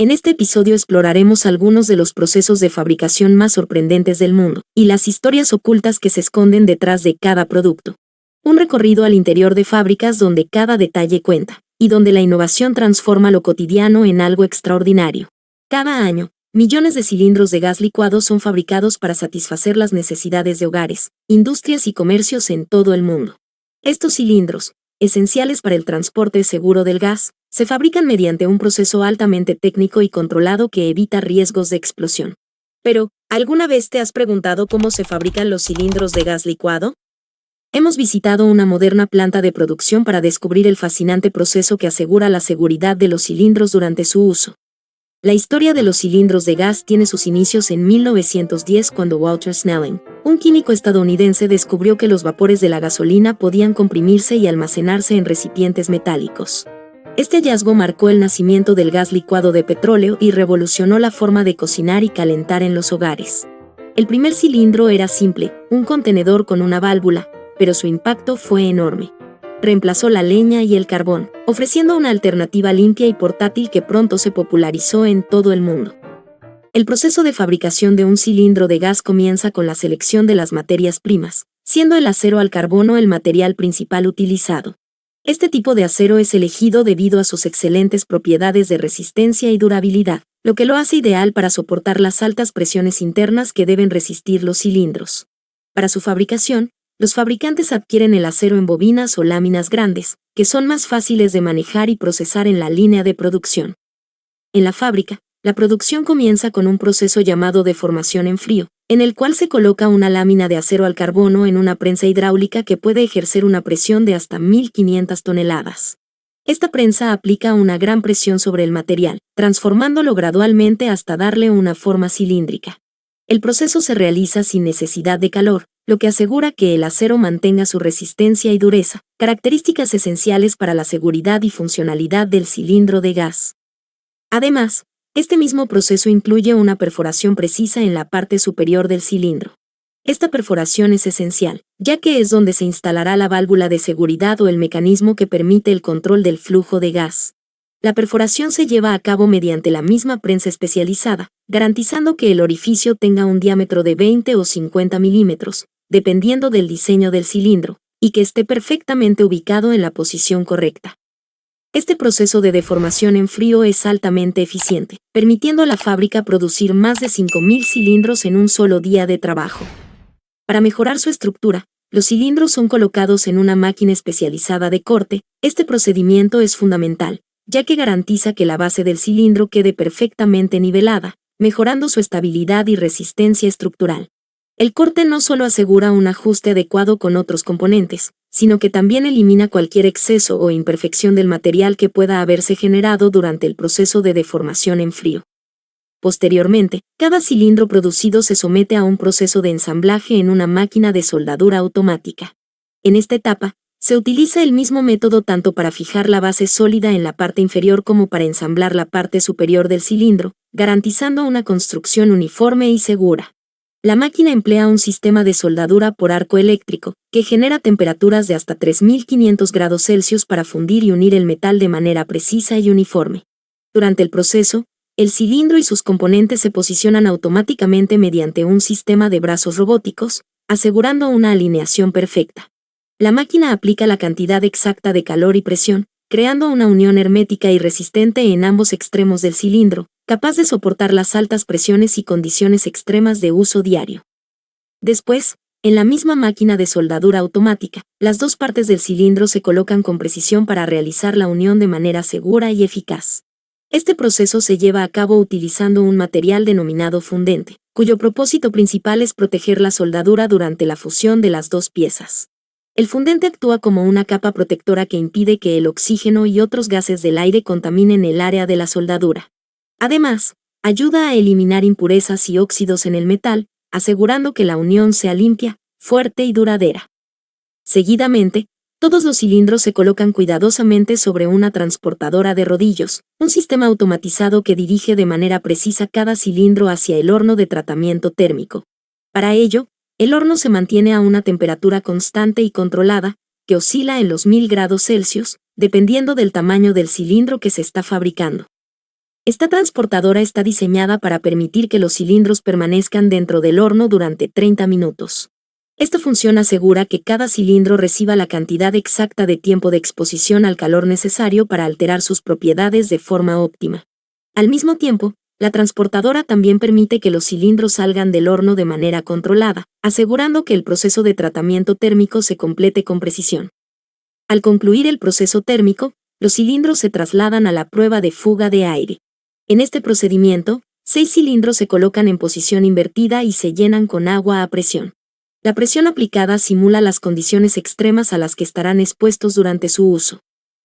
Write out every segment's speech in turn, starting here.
En este episodio exploraremos algunos de los procesos de fabricación más sorprendentes del mundo y las historias ocultas que se esconden detrás de cada producto. Un recorrido al interior de fábricas donde cada detalle cuenta y donde la innovación transforma lo cotidiano en algo extraordinario. Cada año, millones de cilindros de gas licuado son fabricados para satisfacer las necesidades de hogares, industrias y comercios en todo el mundo. Estos cilindros, esenciales para el transporte seguro del gas, se fabrican mediante un proceso altamente técnico y controlado que evita riesgos de explosión. Pero, ¿alguna vez te has preguntado cómo se fabrican los cilindros de gas licuado? Hemos visitado una moderna planta de producción para descubrir el fascinante proceso que asegura la seguridad de los cilindros durante su uso. La historia de los cilindros de gas tiene sus inicios en 1910 cuando Walter Snelling, un químico estadounidense, descubrió que los vapores de la gasolina podían comprimirse y almacenarse en recipientes metálicos. Este hallazgo marcó el nacimiento del gas licuado de petróleo y revolucionó la forma de cocinar y calentar en los hogares. El primer cilindro era simple, un contenedor con una válvula, pero su impacto fue enorme. Reemplazó la leña y el carbón, ofreciendo una alternativa limpia y portátil que pronto se popularizó en todo el mundo. El proceso de fabricación de un cilindro de gas comienza con la selección de las materias primas, siendo el acero al carbono el material principal utilizado. Este tipo de acero es elegido debido a sus excelentes propiedades de resistencia y durabilidad, lo que lo hace ideal para soportar las altas presiones internas que deben resistir los cilindros. Para su fabricación, los fabricantes adquieren el acero en bobinas o láminas grandes, que son más fáciles de manejar y procesar en la línea de producción. En la fábrica, la producción comienza con un proceso llamado deformación en frío, en el cual se coloca una lámina de acero al carbono en una prensa hidráulica que puede ejercer una presión de hasta 1500 toneladas. Esta prensa aplica una gran presión sobre el material, transformándolo gradualmente hasta darle una forma cilíndrica. El proceso se realiza sin necesidad de calor, lo que asegura que el acero mantenga su resistencia y dureza, características esenciales para la seguridad y funcionalidad del cilindro de gas. Además, este mismo proceso incluye una perforación precisa en la parte superior del cilindro. Esta perforación es esencial, ya que es donde se instalará la válvula de seguridad o el mecanismo que permite el control del flujo de gas. La perforación se lleva a cabo mediante la misma prensa especializada, garantizando que el orificio tenga un diámetro de 20 o 50 milímetros, dependiendo del diseño del cilindro, y que esté perfectamente ubicado en la posición correcta. Este proceso de deformación en frío es altamente eficiente, permitiendo a la fábrica producir más de 5000 cilindros en un solo día de trabajo. Para mejorar su estructura, los cilindros son colocados en una máquina especializada de corte. Este procedimiento es fundamental, ya que garantiza que la base del cilindro quede perfectamente nivelada, mejorando su estabilidad y resistencia estructural. El corte no solo asegura un ajuste adecuado con otros componentes, sino que también elimina cualquier exceso o imperfección del material que pueda haberse generado durante el proceso de deformación en frío. Posteriormente, cada cilindro producido se somete a un proceso de ensamblaje en una máquina de soldadura automática. En esta etapa, se utiliza el mismo método tanto para fijar la base sólida en la parte inferior como para ensamblar la parte superior del cilindro, garantizando una construcción uniforme y segura. La máquina emplea un sistema de soldadura por arco eléctrico, que genera temperaturas de hasta 3500 grados Celsius para fundir y unir el metal de manera precisa y uniforme. Durante el proceso, el cilindro y sus componentes se posicionan automáticamente mediante un sistema de brazos robóticos, asegurando una alineación perfecta. La máquina aplica la cantidad exacta de calor y presión, creando una unión hermética y resistente en ambos extremos del cilindro, capaz de soportar las altas presiones y condiciones extremas de uso diario. Después, en la misma máquina de soldadura automática, las dos partes del cilindro se colocan con precisión para realizar la unión de manera segura y eficaz. Este proceso se lleva a cabo utilizando un material denominado fundente, cuyo propósito principal es proteger la soldadura durante la fusión de las dos piezas. El fundente actúa como una capa protectora que impide que el oxígeno y otros gases del aire contaminen el área de la soldadura. Además, ayuda a eliminar impurezas y óxidos en el metal, asegurando que la unión sea limpia, fuerte y duradera. Seguidamente, todos los cilindros se colocan cuidadosamente sobre una transportadora de rodillos, un sistema automatizado que dirige de manera precisa cada cilindro hacia el horno de tratamiento térmico. Para ello, el horno se mantiene a una temperatura constante y controlada, que oscila en los 1000 grados Celsius, dependiendo del tamaño del cilindro que se está fabricando. Esta transportadora está diseñada para permitir que los cilindros permanezcan dentro del horno durante 30 minutos. Esta función asegura que cada cilindro reciba la cantidad exacta de tiempo de exposición al calor necesario para alterar sus propiedades de forma óptima. Al mismo tiempo, la transportadora también permite que los cilindros salgan del horno de manera controlada, asegurando que el proceso de tratamiento térmico se complete con precisión. Al concluir el proceso térmico, los cilindros se trasladan a la prueba de fuga de aire. En este procedimiento, 6 cilindros se colocan en posición invertida y se llenan con agua a presión. La presión aplicada simula las condiciones extremas a las que estarán expuestos durante su uso.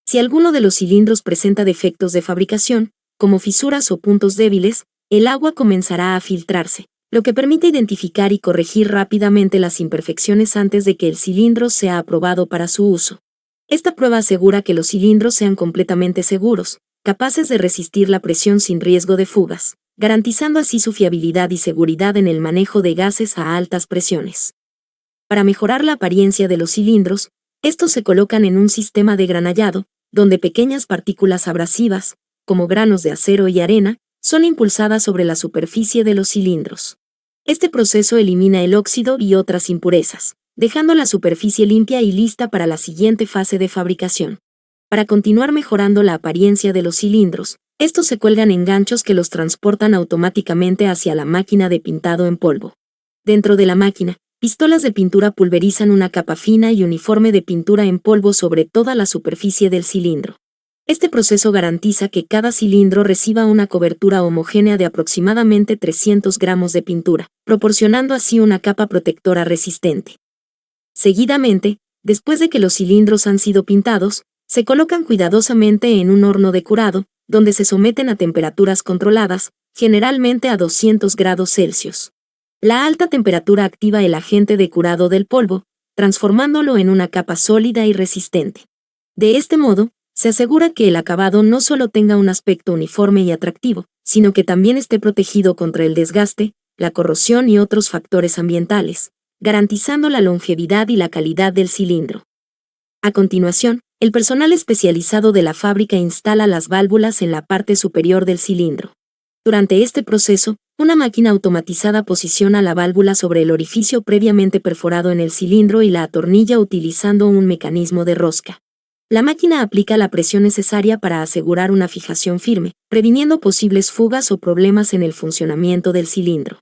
Si alguno de los cilindros presenta defectos de fabricación, como fisuras o puntos débiles, el agua comenzará a filtrarse, lo que permite identificar y corregir rápidamente las imperfecciones antes de que el cilindro sea aprobado para su uso. Esta prueba asegura que los cilindros sean completamente seguros, capaces de resistir la presión sin riesgo de fugas, garantizando así su fiabilidad y seguridad en el manejo de gases a altas presiones. Para mejorar la apariencia de los cilindros, estos se colocan en un sistema de granallado, donde pequeñas partículas abrasivas, como granos de acero y arena, son impulsadas sobre la superficie de los cilindros. Este proceso elimina el óxido y otras impurezas, dejando la superficie limpia y lista para la siguiente fase de fabricación. Para continuar mejorando la apariencia de los cilindros, estos se cuelgan en ganchos que los transportan automáticamente hacia la máquina de pintado en polvo. Dentro de la máquina, pistolas de pintura pulverizan una capa fina y uniforme de pintura en polvo sobre toda la superficie del cilindro. Este proceso garantiza que cada cilindro reciba una cobertura homogénea de aproximadamente 300 gramos de pintura, proporcionando así una capa protectora resistente. Seguidamente, después de que los cilindros han sido pintados, se colocan cuidadosamente en un horno de curado, donde se someten a temperaturas controladas, generalmente a 200 grados Celsius. La alta temperatura activa el agente de curado del polvo, transformándolo en una capa sólida y resistente. De este modo, se asegura que el acabado no solo tenga un aspecto uniforme y atractivo, sino que también esté protegido contra el desgaste, la corrosión y otros factores ambientales, garantizando la longevidad y la calidad del cilindro. A continuación, el personal especializado de la fábrica instala las válvulas en la parte superior del cilindro. Durante este proceso, una máquina automatizada posiciona la válvula sobre el orificio previamente perforado en el cilindro y la atornilla utilizando un mecanismo de rosca. La máquina aplica la presión necesaria para asegurar una fijación firme, previniendo posibles fugas o problemas en el funcionamiento del cilindro.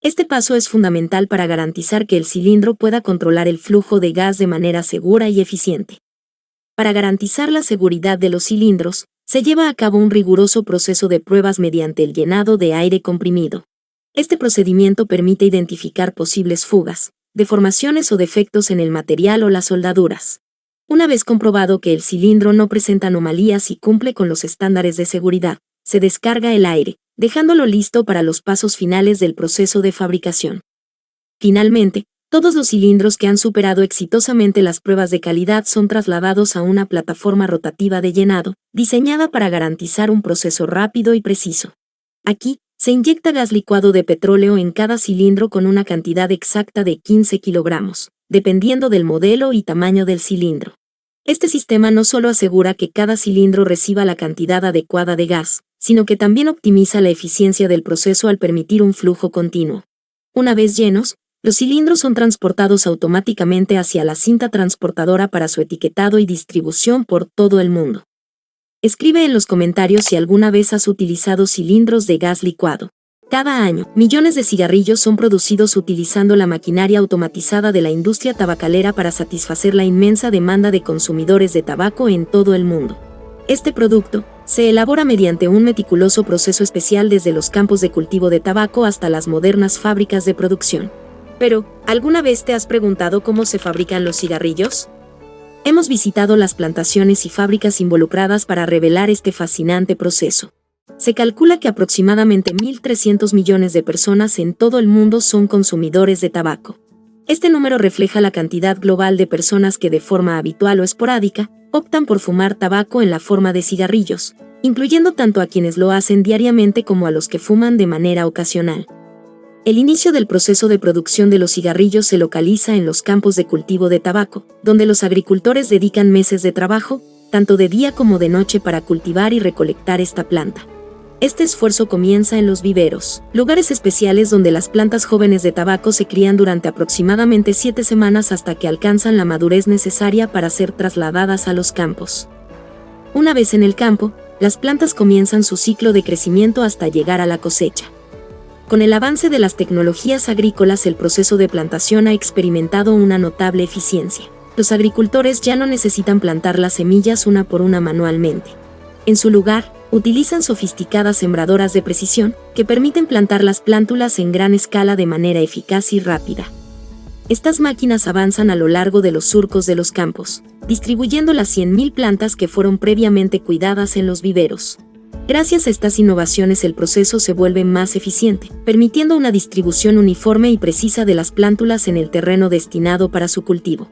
Este paso es fundamental para garantizar que el cilindro pueda controlar el flujo de gas de manera segura y eficiente. Para garantizar la seguridad de los cilindros, se lleva a cabo un riguroso proceso de pruebas mediante el llenado de aire comprimido. Este procedimiento permite identificar posibles fugas, deformaciones o defectos en el material o las soldaduras. Una vez comprobado que el cilindro no presenta anomalías y cumple con los estándares de seguridad, se descarga el aire, dejándolo listo para los pasos finales del proceso de fabricación. Finalmente, todos los cilindros que han superado exitosamente las pruebas de calidad son trasladados a una plataforma rotativa de llenado, diseñada para garantizar un proceso rápido y preciso. Aquí, se inyecta gas licuado de petróleo en cada cilindro con una cantidad exacta de 15 kilogramos, dependiendo del modelo y tamaño del cilindro. Este sistema no solo asegura que cada cilindro reciba la cantidad adecuada de gas, sino que también optimiza la eficiencia del proceso al permitir un flujo continuo. Una vez llenos, los cilindros son transportados automáticamente hacia la cinta transportadora para su etiquetado y distribución por todo el mundo. Escribe en los comentarios si alguna vez has utilizado cilindros de gas licuado. Cada año, millones de cigarrillos son producidos utilizando la maquinaria automatizada de la industria tabacalera para satisfacer la inmensa demanda de consumidores de tabaco en todo el mundo. Este producto se elabora mediante un meticuloso proceso especial desde los campos de cultivo de tabaco hasta las modernas fábricas de producción. Pero, ¿alguna vez te has preguntado cómo se fabrican los cigarrillos? Hemos visitado las plantaciones y fábricas involucradas para revelar este fascinante proceso. Se calcula que aproximadamente 1.300 millones de personas en todo el mundo son consumidores de tabaco. Este número refleja la cantidad global de personas que de forma habitual o esporádica optan por fumar tabaco en la forma de cigarrillos, incluyendo tanto a quienes lo hacen diariamente como a los que fuman de manera ocasional. El inicio del proceso de producción de los cigarrillos se localiza en los campos de cultivo de tabaco, donde los agricultores dedican meses de trabajo, tanto de día como de noche para cultivar y recolectar esta planta. Este esfuerzo comienza en los viveros, lugares especiales donde las plantas jóvenes de tabaco se crían durante aproximadamente 7 semanas hasta que alcanzan la madurez necesaria para ser trasladadas a los campos. Una vez en el campo, las plantas comienzan su ciclo de crecimiento hasta llegar a la cosecha. Con el avance de las tecnologías agrícolas, el proceso de plantación ha experimentado una notable eficiencia. Los agricultores ya no necesitan plantar las semillas una por una manualmente. En su lugar, utilizan sofisticadas sembradoras de precisión que permiten plantar las plántulas en gran escala de manera eficaz y rápida. Estas máquinas avanzan a lo largo de los surcos de los campos, distribuyendo las 100.000 plantas que fueron previamente cuidadas en los viveros. Gracias a estas innovaciones, el proceso se vuelve más eficiente, permitiendo una distribución uniforme y precisa de las plántulas en el terreno destinado para su cultivo.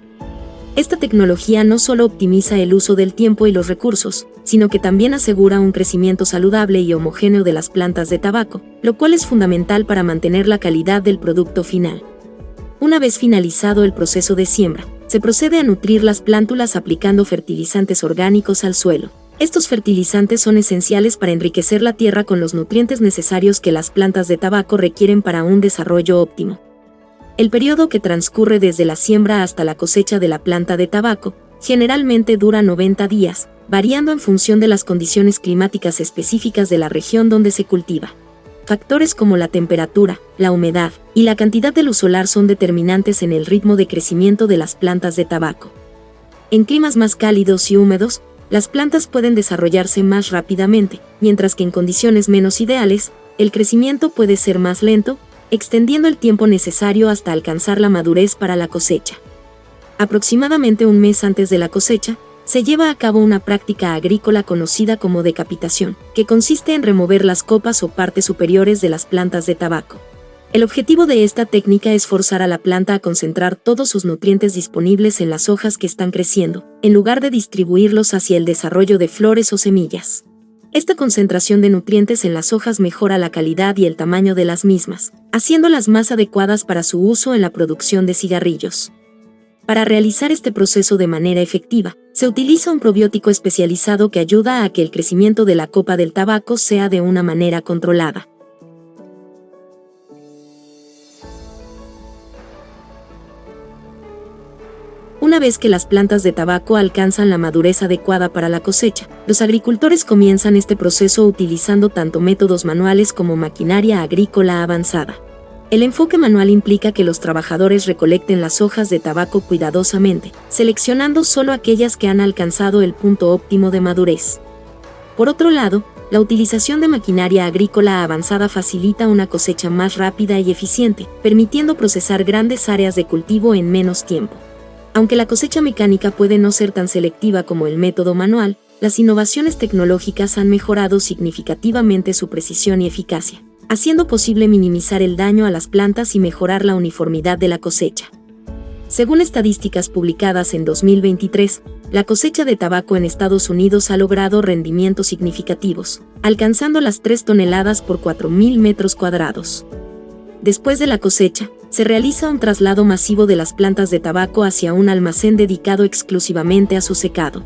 Esta tecnología no solo optimiza el uso del tiempo y los recursos, sino que también asegura un crecimiento saludable y homogéneo de las plantas de tabaco, lo cual es fundamental para mantener la calidad del producto final. Una vez finalizado el proceso de siembra, se procede a nutrir las plántulas aplicando fertilizantes orgánicos al suelo. Estos fertilizantes son esenciales para enriquecer la tierra con los nutrientes necesarios que las plantas de tabaco requieren para un desarrollo óptimo. El periodo que transcurre desde la siembra hasta la cosecha de la planta de tabaco generalmente dura 90 días, variando en función de las condiciones climáticas específicas de la región donde se cultiva. Factores como la temperatura, la humedad y la cantidad de luz solar son determinantes en el ritmo de crecimiento de las plantas de tabaco. En climas más cálidos y húmedos, las plantas pueden desarrollarse más rápidamente, mientras que en condiciones menos ideales, el crecimiento puede ser más lento, extendiendo el tiempo necesario hasta alcanzar la madurez para la cosecha. Aproximadamente un mes antes de la cosecha, se lleva a cabo una práctica agrícola conocida como decapitación, que consiste en remover las copas o partes superiores de las plantas de tabaco. El objetivo de esta técnica es forzar a la planta a concentrar todos sus nutrientes disponibles en las hojas que están creciendo, en lugar de distribuirlos hacia el desarrollo de flores o semillas. Esta concentración de nutrientes en las hojas mejora la calidad y el tamaño de las mismas, haciéndolas más adecuadas para su uso en la producción de cigarrillos. Para realizar este proceso de manera efectiva, se utiliza un probiótico especializado que ayuda a que el crecimiento de la copa del tabaco sea de una manera controlada. Una vez que las plantas de tabaco alcanzan la madurez adecuada para la cosecha, los agricultores comienzan este proceso utilizando tanto métodos manuales como maquinaria agrícola avanzada. El enfoque manual implica que los trabajadores recolecten las hojas de tabaco cuidadosamente, seleccionando solo aquellas que han alcanzado el punto óptimo de madurez. Por otro lado, la utilización de maquinaria agrícola avanzada facilita una cosecha más rápida y eficiente, permitiendo procesar grandes áreas de cultivo en menos tiempo. Aunque la cosecha mecánica puede no ser tan selectiva como el método manual, las innovaciones tecnológicas han mejorado significativamente su precisión y eficacia, haciendo posible minimizar el daño a las plantas y mejorar la uniformidad de la cosecha. Según estadísticas publicadas en 2023, la cosecha de tabaco en Estados Unidos ha logrado rendimientos significativos, alcanzando las 3 toneladas por 4.000 metros cuadrados. Después de la cosecha, se realiza un traslado masivo de las plantas de tabaco hacia un almacén dedicado exclusivamente a su secado.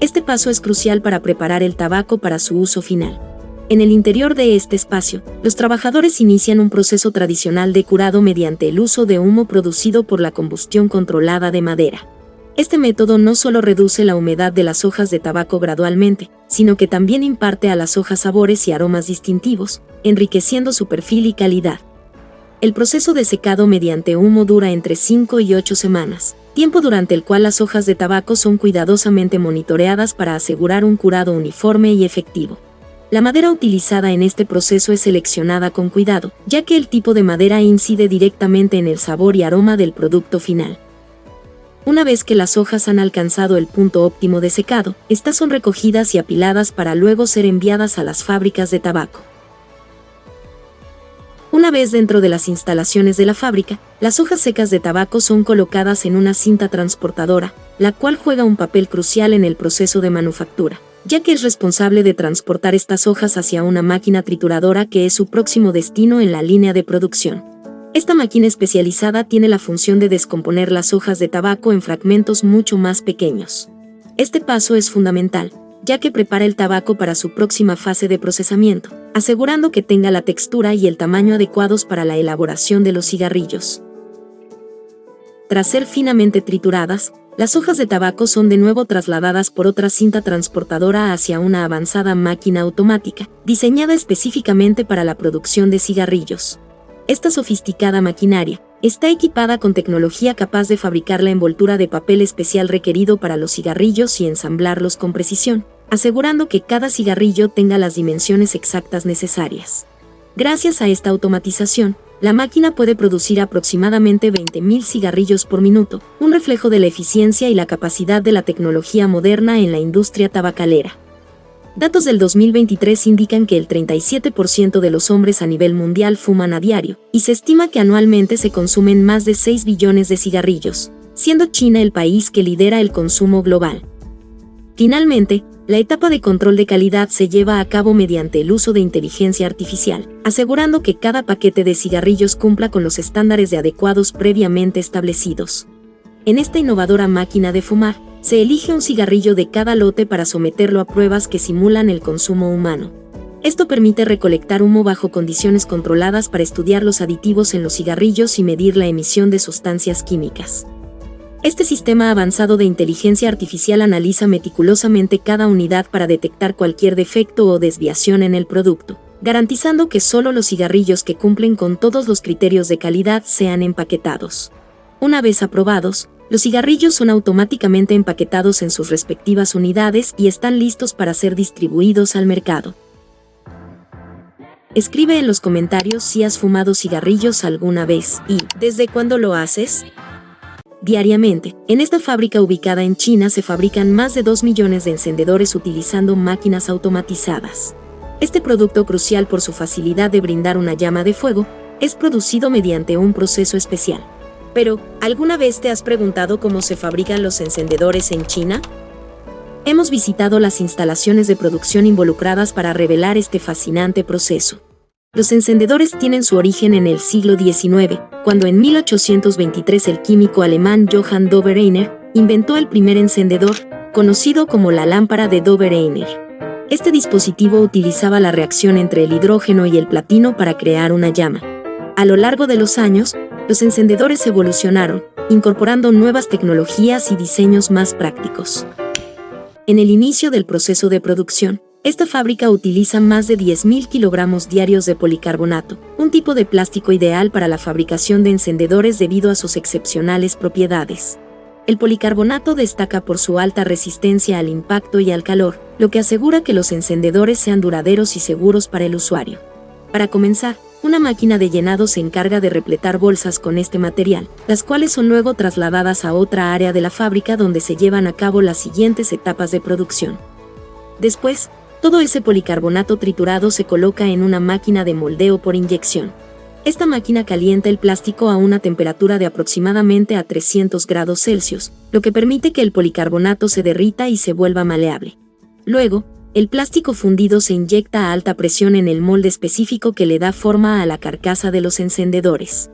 Este paso es crucial para preparar el tabaco para su uso final. En el interior de este espacio, los trabajadores inician un proceso tradicional de curado mediante el uso de humo producido por la combustión controlada de madera. Este método no solo reduce la humedad de las hojas de tabaco gradualmente, sino que también imparte a las hojas sabores y aromas distintivos, enriqueciendo su perfil y calidad. El proceso de secado mediante humo dura entre 5 y 8 semanas, tiempo durante el cual las hojas de tabaco son cuidadosamente monitoreadas para asegurar un curado uniforme y efectivo. La madera utilizada en este proceso es seleccionada con cuidado, ya que el tipo de madera incide directamente en el sabor y aroma del producto final. Una vez que las hojas han alcanzado el punto óptimo de secado, estas son recogidas y apiladas para luego ser enviadas a las fábricas de tabaco. Una vez dentro de las instalaciones de la fábrica, las hojas secas de tabaco son colocadas en una cinta transportadora, la cual juega un papel crucial en el proceso de manufactura, ya que es responsable de transportar estas hojas hacia una máquina trituradora que es su próximo destino en la línea de producción. Esta máquina especializada tiene la función de descomponer las hojas de tabaco en fragmentos mucho más pequeños. Este paso es fundamental, ya que prepara el tabaco para su próxima fase de procesamiento, asegurando que tenga la textura y el tamaño adecuados para la elaboración de los cigarrillos. Tras ser finamente trituradas, las hojas de tabaco son de nuevo trasladadas por otra cinta transportadora hacia una avanzada máquina automática, diseñada específicamente para la producción de cigarrillos. Esta sofisticada maquinaria está equipada con tecnología capaz de fabricar la envoltura de papel especial requerido para los cigarrillos y ensamblarlos con precisión, asegurando que cada cigarrillo tenga las dimensiones exactas necesarias. Gracias a esta automatización, la máquina puede producir aproximadamente 20.000 cigarrillos por minuto, un reflejo de la eficiencia y la capacidad de la tecnología moderna en la industria tabacalera. Datos del 2023 indican que el 37% de los hombres a nivel mundial fuman a diario, y se estima que anualmente se consumen más de 6 billones de cigarrillos, siendo China el país que lidera el consumo global. Finalmente, la etapa de control de calidad se lleva a cabo mediante el uso de inteligencia artificial, asegurando que cada paquete de cigarrillos cumpla con los estándares de adecuados previamente establecidos. En esta innovadora máquina de fumar, se elige un cigarrillo de cada lote para someterlo a pruebas que simulan el consumo humano. Esto permite recolectar humo bajo condiciones controladas para estudiar los aditivos en los cigarrillos y medir la emisión de sustancias químicas. Este sistema avanzado de inteligencia artificial analiza meticulosamente cada unidad para detectar cualquier defecto o desviación en el producto, garantizando que solo los cigarrillos que cumplen con todos los criterios de calidad sean empaquetados. Una vez aprobados, los cigarrillos son automáticamente empaquetados en sus respectivas unidades y están listos para ser distribuidos al mercado. Escribe en los comentarios si has fumado cigarrillos alguna vez y ¿desde cuándo lo haces? Diariamente, en esta fábrica ubicada en China se fabrican más de 2 millones de encendedores utilizando máquinas automatizadas. Este producto, crucial por su facilidad de brindar una llama de fuego, es producido mediante un proceso especial. Pero, ¿alguna vez te has preguntado cómo se fabrican los encendedores en China? Hemos visitado las instalaciones de producción involucradas para revelar este fascinante proceso. Los encendedores tienen su origen en el siglo XIX, cuando en 1823 el químico alemán Johann Dobereiner inventó el primer encendedor, conocido como la lámpara de Dobereiner. Este dispositivo utilizaba la reacción entre el hidrógeno y el platino para crear una llama. A lo largo de los años, los encendedores evolucionaron, incorporando nuevas tecnologías y diseños más prácticos. En el inicio del proceso de producción, esta fábrica utiliza más de 10.000 kilogramos diarios de policarbonato, un tipo de plástico ideal para la fabricación de encendedores debido a sus excepcionales propiedades. El policarbonato destaca por su alta resistencia al impacto y al calor, lo que asegura que los encendedores sean duraderos y seguros para el usuario. Para comenzar, una máquina de llenado se encarga de repletar bolsas con este material, las cuales son luego trasladadas a otra área de la fábrica donde se llevan a cabo las siguientes etapas de producción. Después, todo ese policarbonato triturado se coloca en una máquina de moldeo por inyección. Esta máquina calienta el plástico a una temperatura de aproximadamente a 300 grados Celsius, lo que permite que el policarbonato se derrita y se vuelva maleable. Luego, el plástico fundido se inyecta a alta presión en el molde específico que le da forma a la carcasa de los encendedores.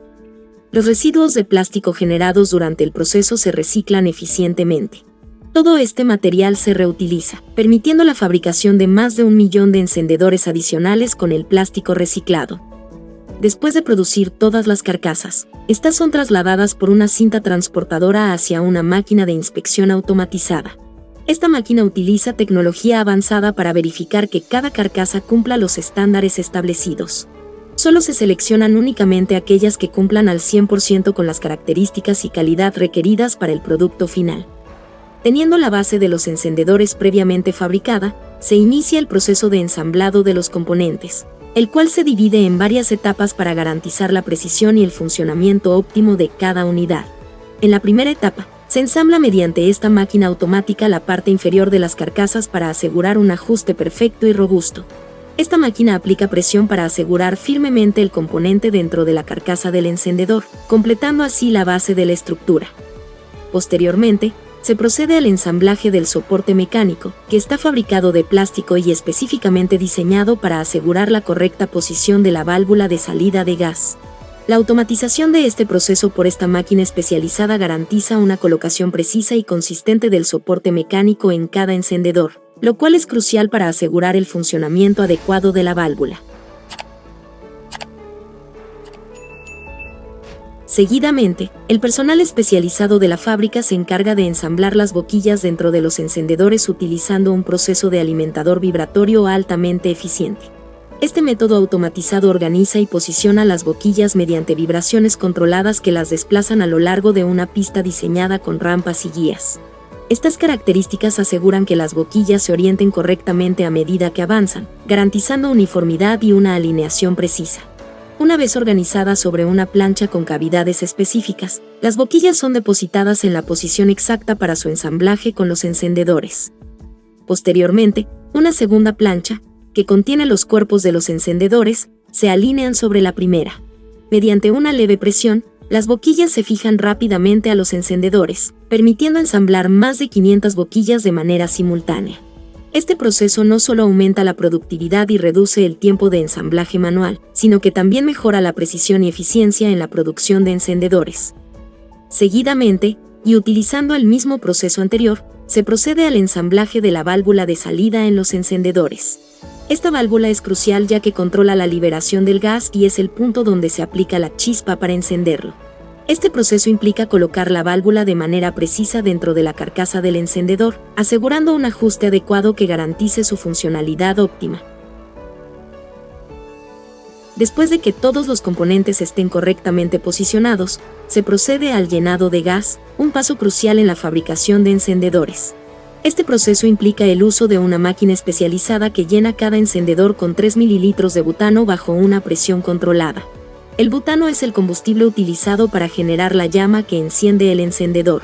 Los residuos de plástico generados durante el proceso se reciclan eficientemente. Todo este material se reutiliza, permitiendo la fabricación de más de 1 millón de encendedores adicionales con el plástico reciclado. Después de producir todas las carcasas, estas son trasladadas por una cinta transportadora hacia una máquina de inspección automatizada. Esta máquina utiliza tecnología avanzada para verificar que cada carcasa cumpla los estándares establecidos. Solo se seleccionan únicamente aquellas que cumplan al 100% con las características y calidad requeridas para el producto final. Teniendo la base de los encendedores previamente fabricada, se inicia el proceso de ensamblado de los componentes, el cual se divide en varias etapas para garantizar la precisión y el funcionamiento óptimo de cada unidad. En la primera etapa, se ensambla mediante esta máquina automática la parte inferior de las carcasas para asegurar un ajuste perfecto y robusto. Esta máquina aplica presión para asegurar firmemente el componente dentro de la carcasa del encendedor, completando así la base de la estructura. Posteriormente, se procede al ensamblaje del soporte mecánico, que está fabricado de plástico y específicamente diseñado para asegurar la correcta posición de la válvula de salida de gas. La automatización de este proceso por esta máquina especializada garantiza una colocación precisa y consistente del soporte mecánico en cada encendedor, lo cual es crucial para asegurar el funcionamiento adecuado de la válvula. Seguidamente, el personal especializado de la fábrica se encarga de ensamblar las boquillas dentro de los encendedores utilizando un proceso de alimentador vibratorio altamente eficiente. Este método automatizado organiza y posiciona las boquillas mediante vibraciones controladas que las desplazan a lo largo de una pista diseñada con rampas y guías. Estas características aseguran que las boquillas se orienten correctamente a medida que avanzan, garantizando uniformidad y una alineación precisa. Una vez organizadas sobre una plancha con cavidades específicas, las boquillas son depositadas en la posición exacta para su ensamblaje con los encendedores. Posteriormente, una segunda plancha, que contiene los cuerpos de los encendedores, se alinean sobre la primera. Mediante una leve presión, las boquillas se fijan rápidamente a los encendedores, permitiendo ensamblar más de 500 boquillas de manera simultánea. Este proceso no solo aumenta la productividad y reduce el tiempo de ensamblaje manual, sino que también mejora la precisión y eficiencia en la producción de encendedores. Seguidamente, y utilizando el mismo proceso anterior, se procede al ensamblaje de la válvula de salida en los encendedores. Esta válvula es crucial ya que controla la liberación del gas y es el punto donde se aplica la chispa para encenderlo. Este proceso implica colocar la válvula de manera precisa dentro de la carcasa del encendedor, asegurando un ajuste adecuado que garantice su funcionalidad óptima. Después de que todos los componentes estén correctamente posicionados, se procede al llenado de gas, un paso crucial en la fabricación de encendedores. Este proceso implica el uso de una máquina especializada que llena cada encendedor con 3 mililitros de butano bajo una presión controlada. El butano es el combustible utilizado para generar la llama que enciende el encendedor.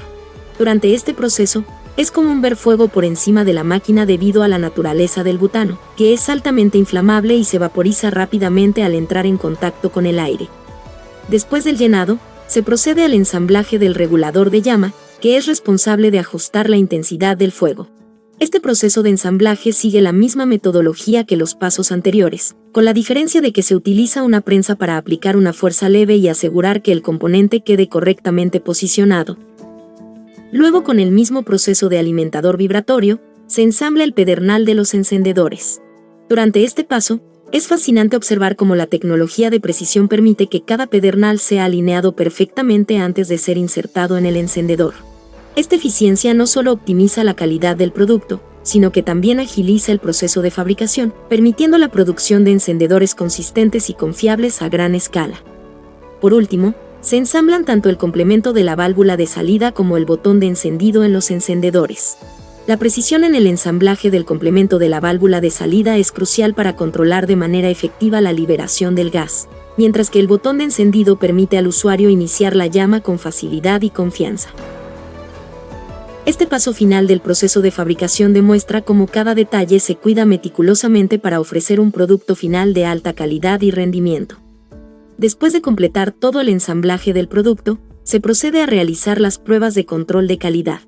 Durante este proceso, es común ver fuego por encima de la máquina debido a la naturaleza del butano, que es altamente inflamable y se vaporiza rápidamente al entrar en contacto con el aire. Después del llenado, se procede al ensamblaje del regulador de llama, que es responsable de ajustar la intensidad del fuego. Este proceso de ensamblaje sigue la misma metodología que los pasos anteriores, con la diferencia de que se utiliza una prensa para aplicar una fuerza leve y asegurar que el componente quede correctamente posicionado. Luego, con el mismo proceso de alimentador vibratorio, se ensambla el pedernal de los encendedores. Durante este paso, es fascinante observar cómo la tecnología de precisión permite que cada pedernal sea alineado perfectamente antes de ser insertado en el encendedor. Esta eficiencia no solo optimiza la calidad del producto, sino que también agiliza el proceso de fabricación, permitiendo la producción de encendedores consistentes y confiables a gran escala. Por último, se ensamblan tanto el complemento de la válvula de salida como el botón de encendido en los encendedores. La precisión en el ensamblaje del complemento de la válvula de salida es crucial para controlar de manera efectiva la liberación del gas, mientras que el botón de encendido permite al usuario iniciar la llama con facilidad y confianza. Este paso final del proceso de fabricación demuestra cómo cada detalle se cuida meticulosamente para ofrecer un producto final de alta calidad y rendimiento. Después de completar todo el ensamblaje del producto, se procede a realizar las pruebas de control de calidad.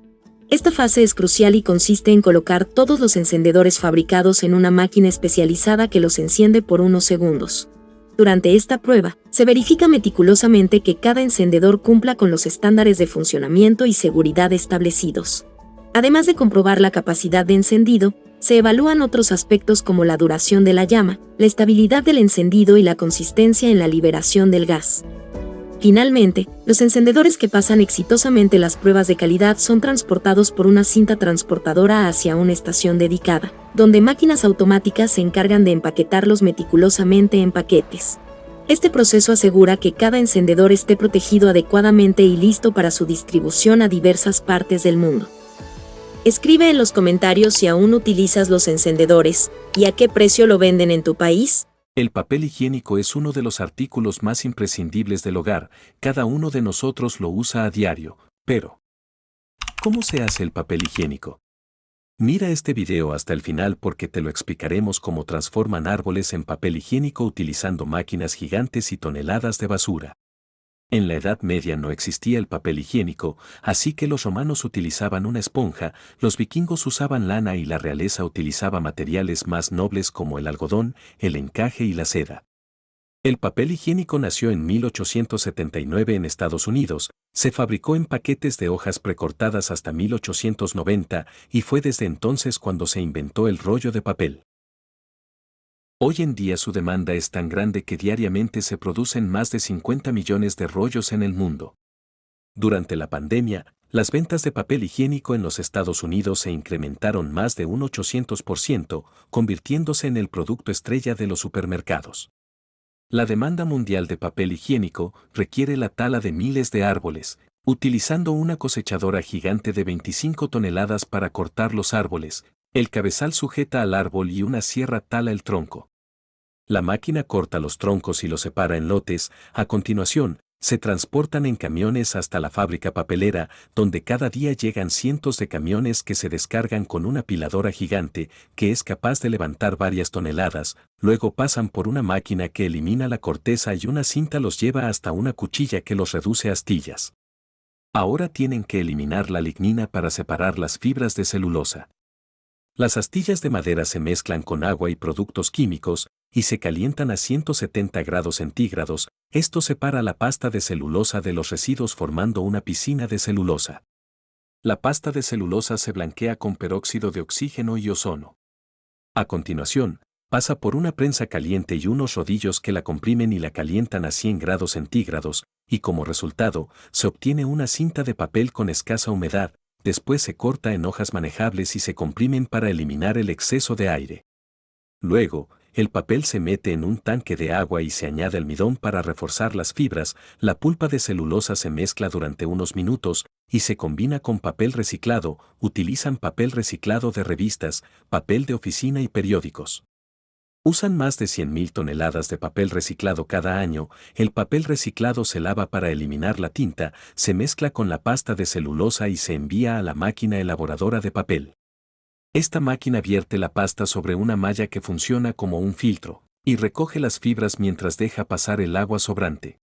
Esta fase es crucial y consiste en colocar todos los encendedores fabricados en una máquina especializada que los enciende por unos segundos. Durante esta prueba, se verifica meticulosamente que cada encendedor cumpla con los estándares de funcionamiento y seguridad establecidos. Además de comprobar la capacidad de encendido, se evalúan otros aspectos como la duración de la llama, la estabilidad del encendido y la consistencia en la liberación del gas. Finalmente, los encendedores que pasan exitosamente las pruebas de calidad son transportados por una cinta transportadora hacia una estación dedicada, donde máquinas automáticas se encargan de empaquetarlos meticulosamente en paquetes. Este proceso asegura que cada encendedor esté protegido adecuadamente y listo para su distribución a diversas partes del mundo. Escribe en los comentarios si aún utilizas los encendedores y a qué precio lo venden en tu país. El papel higiénico es uno de los artículos más imprescindibles del hogar, cada uno de nosotros lo usa a diario, pero ¿cómo se hace el papel higiénico? Mira este video hasta el final porque te lo explicaremos cómo transforman árboles en papel higiénico utilizando máquinas gigantes y toneladas de basura. En la Edad Media no existía el papel higiénico, así que los romanos utilizaban una esponja, los vikingos usaban lana y la realeza utilizaba materiales más nobles como el algodón, el encaje y la seda. El papel higiénico nació en 1879 en Estados Unidos, se fabricó en paquetes de hojas precortadas hasta 1890 y fue desde entonces cuando se inventó el rollo de papel. Hoy en día su demanda es tan grande que diariamente se producen más de 50 millones de rollos en el mundo. Durante la pandemia, las ventas de papel higiénico en los Estados Unidos se incrementaron más de un 800%, convirtiéndose en el producto estrella de los supermercados. La demanda mundial de papel higiénico requiere la tala de miles de árboles, utilizando una cosechadora gigante de 25 toneladas para cortar los árboles. El cabezal sujeta al árbol y una sierra tala el tronco. La máquina corta los troncos y los separa en lotes. A continuación, se transportan en camiones hasta la fábrica papelera, donde cada día llegan cientos de camiones que se descargan con una apiladora gigante que es capaz de levantar varias toneladas, luego pasan por una máquina que elimina la corteza y una cinta los lleva hasta una cuchilla que los reduce a astillas. Ahora tienen que eliminar la lignina para separar las fibras de celulosa. Las astillas de madera se mezclan con agua y productos químicos y se calientan a 170 grados centígrados. Esto separa la pasta de celulosa de los residuos formando una piscina de celulosa. La pasta de celulosa se blanquea con peróxido de oxígeno y ozono. A continuación, pasa por una prensa caliente y unos rodillos que la comprimen y la calientan a 100 grados centígrados, y como resultado, se obtiene una cinta de papel con escasa humedad. Después se corta en hojas manejables y se comprimen para eliminar el exceso de aire. Luego, el papel se mete en un tanque de agua y se añade almidón para reforzar las fibras. La pulpa de celulosa se mezcla durante unos minutos y se combina con papel reciclado. Utilizan papel reciclado de revistas, papel de oficina y periódicos. Usan más de 100.000 toneladas de papel reciclado cada año. El papel reciclado se lava para eliminar la tinta, se mezcla con la pasta de celulosa y se envía a la máquina elaboradora de papel. Esta máquina vierte la pasta sobre una malla que funciona como un filtro, y recoge las fibras mientras deja pasar el agua sobrante.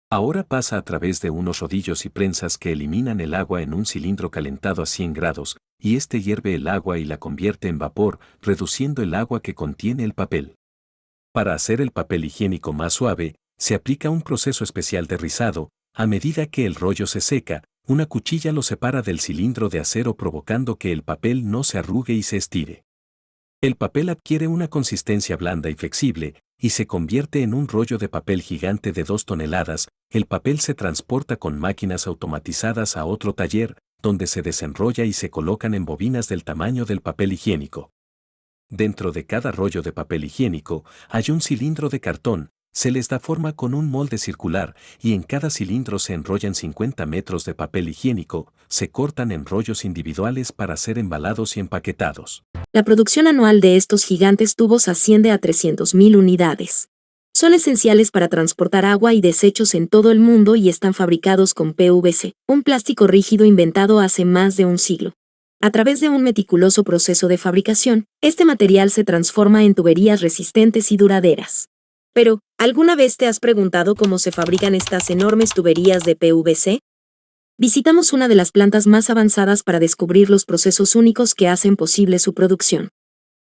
Ahora pasa a través de unos rodillos y prensas que eliminan el agua en un cilindro calentado a 100 grados, y este hierve el agua y la convierte en vapor, reduciendo el agua que contiene el papel. Para hacer el papel higiénico más suave, se aplica un proceso especial de rizado. A medida que el rollo se seca, una cuchilla lo separa del cilindro de acero provocando que el papel no se arrugue y se estire. El papel adquiere una consistencia blanda y flexible, y se convierte en un rollo de papel gigante de 2 toneladas. El papel se transporta con máquinas automatizadas a otro taller, donde se desenrolla y se colocan en bobinas del tamaño del papel higiénico. Dentro de cada rollo de papel higiénico hay un cilindro de cartón. Se les da forma con un molde circular y en cada cilindro se enrollan 50 metros de papel higiénico, se cortan en rollos individuales para ser embalados y empaquetados. La producción anual de estos gigantes tubos asciende a 300.000 unidades. Son esenciales para transportar agua y desechos en todo el mundo y están fabricados con PVC, un plástico rígido inventado hace más de un siglo. A través de un meticuloso proceso de fabricación, este material se transforma en tuberías resistentes y duraderas. Pero, ¿alguna vez te has preguntado cómo se fabrican estas enormes tuberías de PVC? Visitamos una de las plantas más avanzadas para descubrir los procesos únicos que hacen posible su producción.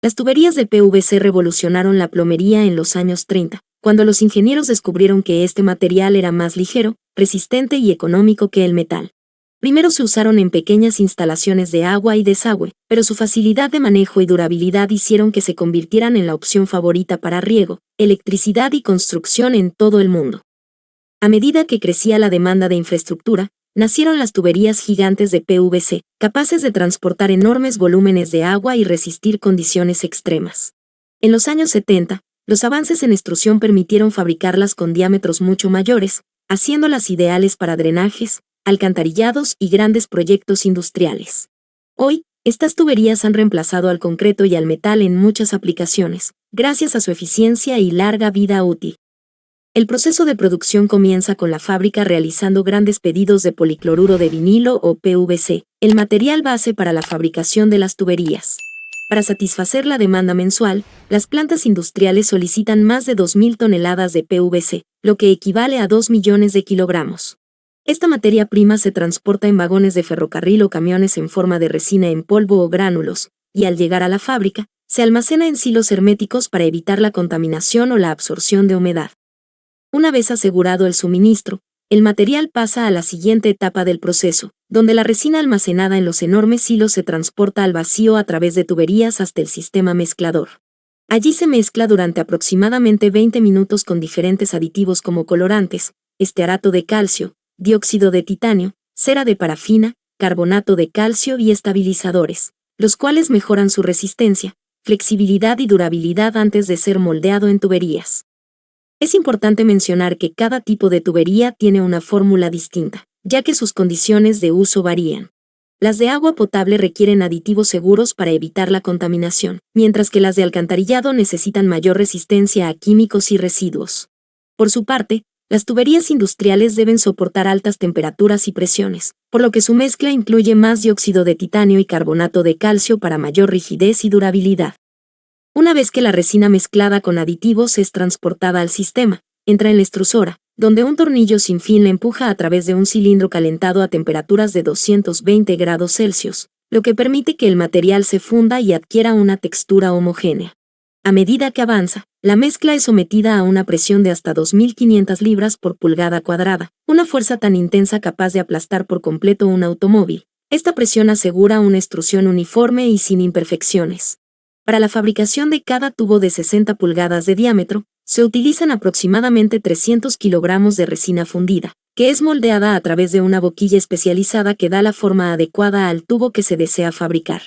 Las tuberías de PVC revolucionaron la plomería en los años 30, cuando los ingenieros descubrieron que este material era más ligero, resistente y económico que el metal. Primero se usaron en pequeñas instalaciones de agua y desagüe, pero su facilidad de manejo y durabilidad hicieron que se convirtieran en la opción favorita para riego, electricidad y construcción en todo el mundo. A medida que crecía la demanda de infraestructura, nacieron las tuberías gigantes de PVC, capaces de transportar enormes volúmenes de agua y resistir condiciones extremas. En los años 70, los avances en extrusión permitieron fabricarlas con diámetros mucho mayores, haciéndolas ideales para drenajes, alcantarillados y grandes proyectos industriales. Hoy, estas tuberías han reemplazado al concreto y al metal en muchas aplicaciones, gracias a su eficiencia y larga vida útil. El proceso de producción comienza con la fábrica realizando grandes pedidos de policloruro de vinilo o PVC, el material base para la fabricación de las tuberías. Para satisfacer la demanda mensual, las plantas industriales solicitan más de 2.000 toneladas de PVC, lo que equivale a 2 millones de kilogramos. Esta materia prima se transporta en vagones de ferrocarril o camiones en forma de resina en polvo o gránulos, y al llegar a la fábrica, se almacena en silos herméticos para evitar la contaminación o la absorción de humedad. Una vez asegurado el suministro, el material pasa a la siguiente etapa del proceso, donde la resina almacenada en los enormes hilos se transporta al vacío a través de tuberías hasta el sistema mezclador. Allí se mezcla durante aproximadamente 20 minutos con diferentes aditivos como colorantes, estearato de calcio, dióxido de titanio, cera de parafina, carbonato de calcio y estabilizadores, los cuales mejoran su resistencia, flexibilidad y durabilidad antes de ser moldeado en tuberías. Es importante mencionar que cada tipo de tubería tiene una fórmula distinta, ya que sus condiciones de uso varían. Las de agua potable requieren aditivos seguros para evitar la contaminación, mientras que las de alcantarillado necesitan mayor resistencia a químicos y residuos. Por su parte, las tuberías industriales deben soportar altas temperaturas y presiones, por lo que su mezcla incluye más dióxido de titanio y carbonato de calcio para mayor rigidez y durabilidad. Una vez que la resina mezclada con aditivos es transportada al sistema, entra en la extrusora, donde un tornillo sin fin la empuja a través de un cilindro calentado a temperaturas de 220 grados Celsius, lo que permite que el material se funda y adquiera una textura homogénea. A medida que avanza, la mezcla es sometida a una presión de hasta 2.500 libras por pulgada cuadrada, una fuerza tan intensa capaz de aplastar por completo un automóvil. Esta presión asegura una extrusión uniforme y sin imperfecciones. Para la fabricación de cada tubo de 60 pulgadas de diámetro, se utilizan aproximadamente 300 kilogramos de resina fundida, que es moldeada a través de una boquilla especializada que da la forma adecuada al tubo que se desea fabricar.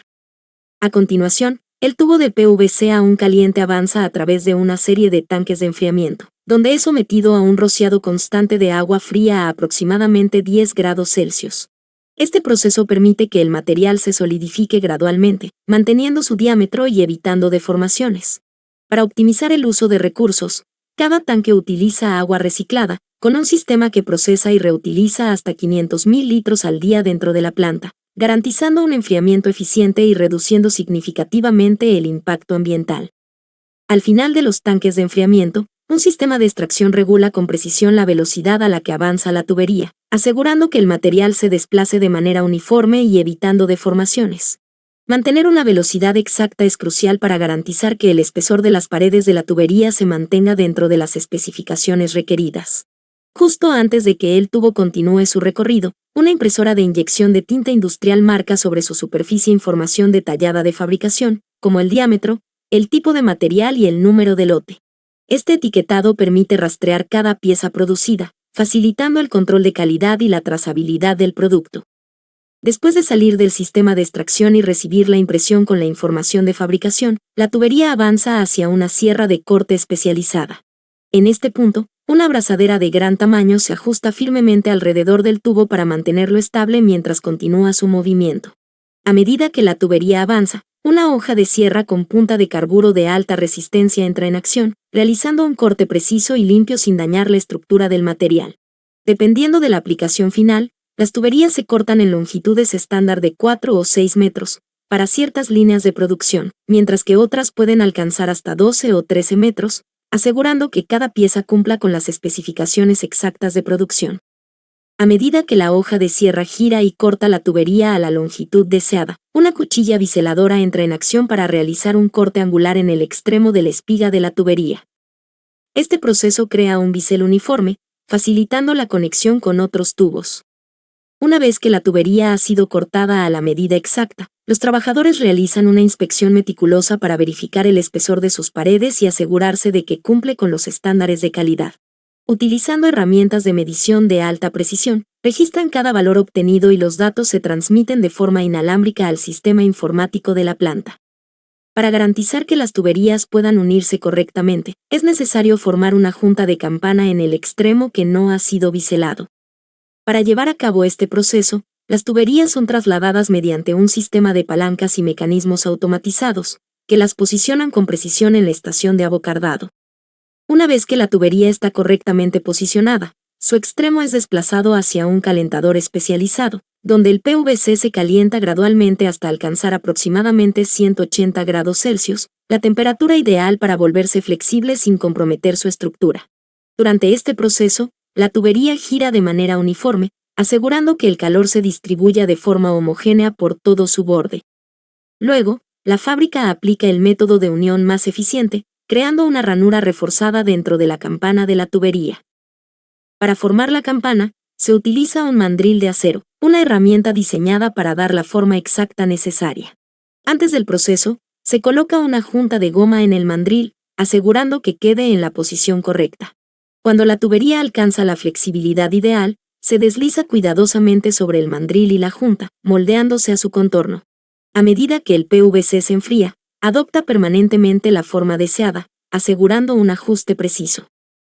A continuación, el tubo de PVC aún caliente avanza a través de una serie de tanques de enfriamiento, donde es sometido a un rociado constante de agua fría a aproximadamente 10 grados Celsius. Este proceso permite que el material se solidifique gradualmente, manteniendo su diámetro y evitando deformaciones. Para optimizar el uso de recursos, cada tanque utiliza agua reciclada, con un sistema que procesa y reutiliza hasta 500.000 litros al día dentro de la planta, garantizando un enfriamiento eficiente y reduciendo significativamente el impacto ambiental. Al final de los tanques de enfriamiento, un sistema de extracción regula con precisión la velocidad a la que avanza la tubería, asegurando que el material se desplace de manera uniforme y evitando deformaciones. Mantener una velocidad exacta es crucial para garantizar que el espesor de las paredes de la tubería se mantenga dentro de las especificaciones requeridas. Justo antes de que el tubo continúe su recorrido, una impresora de inyección de tinta industrial marca sobre su superficie información detallada de fabricación, como el diámetro, el tipo de material y el número de lote. Este etiquetado permite rastrear cada pieza producida, facilitando el control de calidad y la trazabilidad del producto. Después de salir del sistema de extracción y recibir la impresión con la información de fabricación, la tubería avanza hacia una sierra de corte especializada. En este punto, una abrazadera de gran tamaño se ajusta firmemente alrededor del tubo para mantenerlo estable mientras continúa su movimiento. A medida que la tubería avanza, una hoja de sierra con punta de carburo de alta resistencia entra en acción, realizando un corte preciso y limpio sin dañar la estructura del material. Dependiendo de la aplicación final, las tuberías se cortan en longitudes estándar de 4 o 6 metros, para ciertas líneas de producción, mientras que otras pueden alcanzar hasta 12 o 13 metros, asegurando que cada pieza cumpla con las especificaciones exactas de producción. A medida que la hoja de sierra gira y corta la tubería a la longitud deseada, una cuchilla biseladora entra en acción para realizar un corte angular en el extremo de la espiga de la tubería. Este proceso crea un bisel uniforme, facilitando la conexión con otros tubos. Una vez que la tubería ha sido cortada a la medida exacta, los trabajadores realizan una inspección meticulosa para verificar el espesor de sus paredes y asegurarse de que cumple con los estándares de calidad. Utilizando herramientas de medición de alta precisión, registran cada valor obtenido y los datos se transmiten de forma inalámbrica al sistema informático de la planta. Para garantizar que las tuberías puedan unirse correctamente, es necesario formar una junta de campana en el extremo que no ha sido biselado. Para llevar a cabo este proceso, las tuberías son trasladadas mediante un sistema de palancas y mecanismos automatizados, que las posicionan con precisión en la estación de abocardado. Una vez que la tubería está correctamente posicionada, su extremo es desplazado hacia un calentador especializado, donde el PVC se calienta gradualmente hasta alcanzar aproximadamente 180 grados Celsius, la temperatura ideal para volverse flexible sin comprometer su estructura. Durante este proceso, la tubería gira de manera uniforme, asegurando que el calor se distribuya de forma homogénea por todo su borde. Luego, la fábrica aplica el método de unión más eficiente, creando una ranura reforzada dentro de la campana de la tubería. Para formar la campana, se utiliza un mandril de acero, una herramienta diseñada para dar la forma exacta necesaria. Antes del proceso, se coloca una junta de goma en el mandril, asegurando que quede en la posición correcta. Cuando la tubería alcanza la flexibilidad ideal, se desliza cuidadosamente sobre el mandril y la junta, moldeándose a su contorno. A medida que el PVC se enfría, adopta permanentemente la forma deseada, asegurando un ajuste preciso.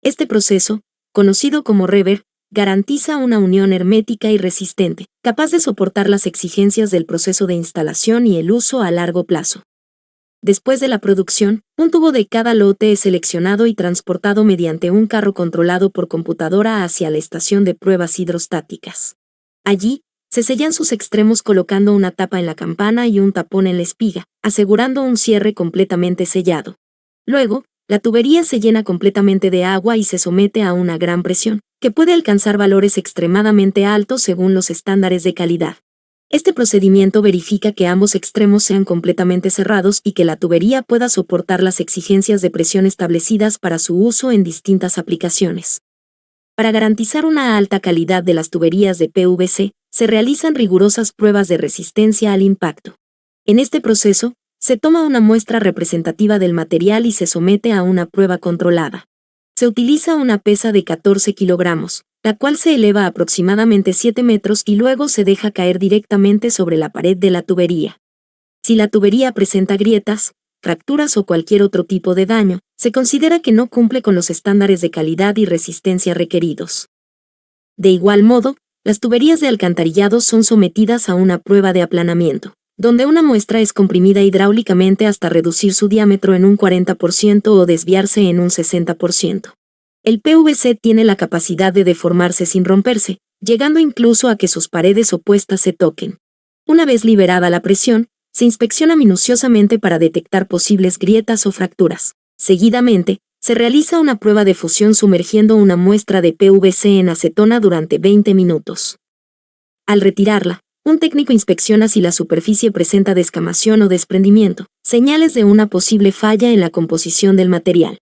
Este proceso, conocido como rever, garantiza una unión hermética y resistente, capaz de soportar las exigencias del proceso de instalación y el uso a largo plazo. Después de la producción, un tubo de cada lote es seleccionado y transportado mediante un carro controlado por computadora hacia la estación de pruebas hidrostáticas. Allí, se sellan sus extremos colocando una tapa en la campana y un tapón en la espiga, asegurando un cierre completamente sellado. Luego, la tubería se llena completamente de agua y se somete a una gran presión, que puede alcanzar valores extremadamente altos según los estándares de calidad. Este procedimiento verifica que ambos extremos sean completamente cerrados y que la tubería pueda soportar las exigencias de presión establecidas para su uso en distintas aplicaciones. Para garantizar una alta calidad de las tuberías de PVC, se realizan rigurosas pruebas de resistencia al impacto. En este proceso, se toma una muestra representativa del material y se somete a una prueba controlada. Se utiliza una pesa de 14 kilogramos, la cual se eleva aproximadamente 7 metros y luego se deja caer directamente sobre la pared de la tubería. Si la tubería presenta grietas, fracturas o cualquier otro tipo de daño, se considera que no cumple con los estándares de calidad y resistencia requeridos. De igual modo, las tuberías de alcantarillado son sometidas a una prueba de aplanamiento, donde una muestra es comprimida hidráulicamente hasta reducir su diámetro en un 40% o desviarse en un 60%. El PVC tiene la capacidad de deformarse sin romperse, llegando incluso a que sus paredes opuestas se toquen. Una vez liberada la presión, se inspecciona minuciosamente para detectar posibles grietas o fracturas. Seguidamente, se realiza una prueba de fusión sumergiendo una muestra de PVC en acetona durante 20 minutos. Al retirarla, un técnico inspecciona si la superficie presenta descamación o desprendimiento, señales de una posible falla en la composición del material.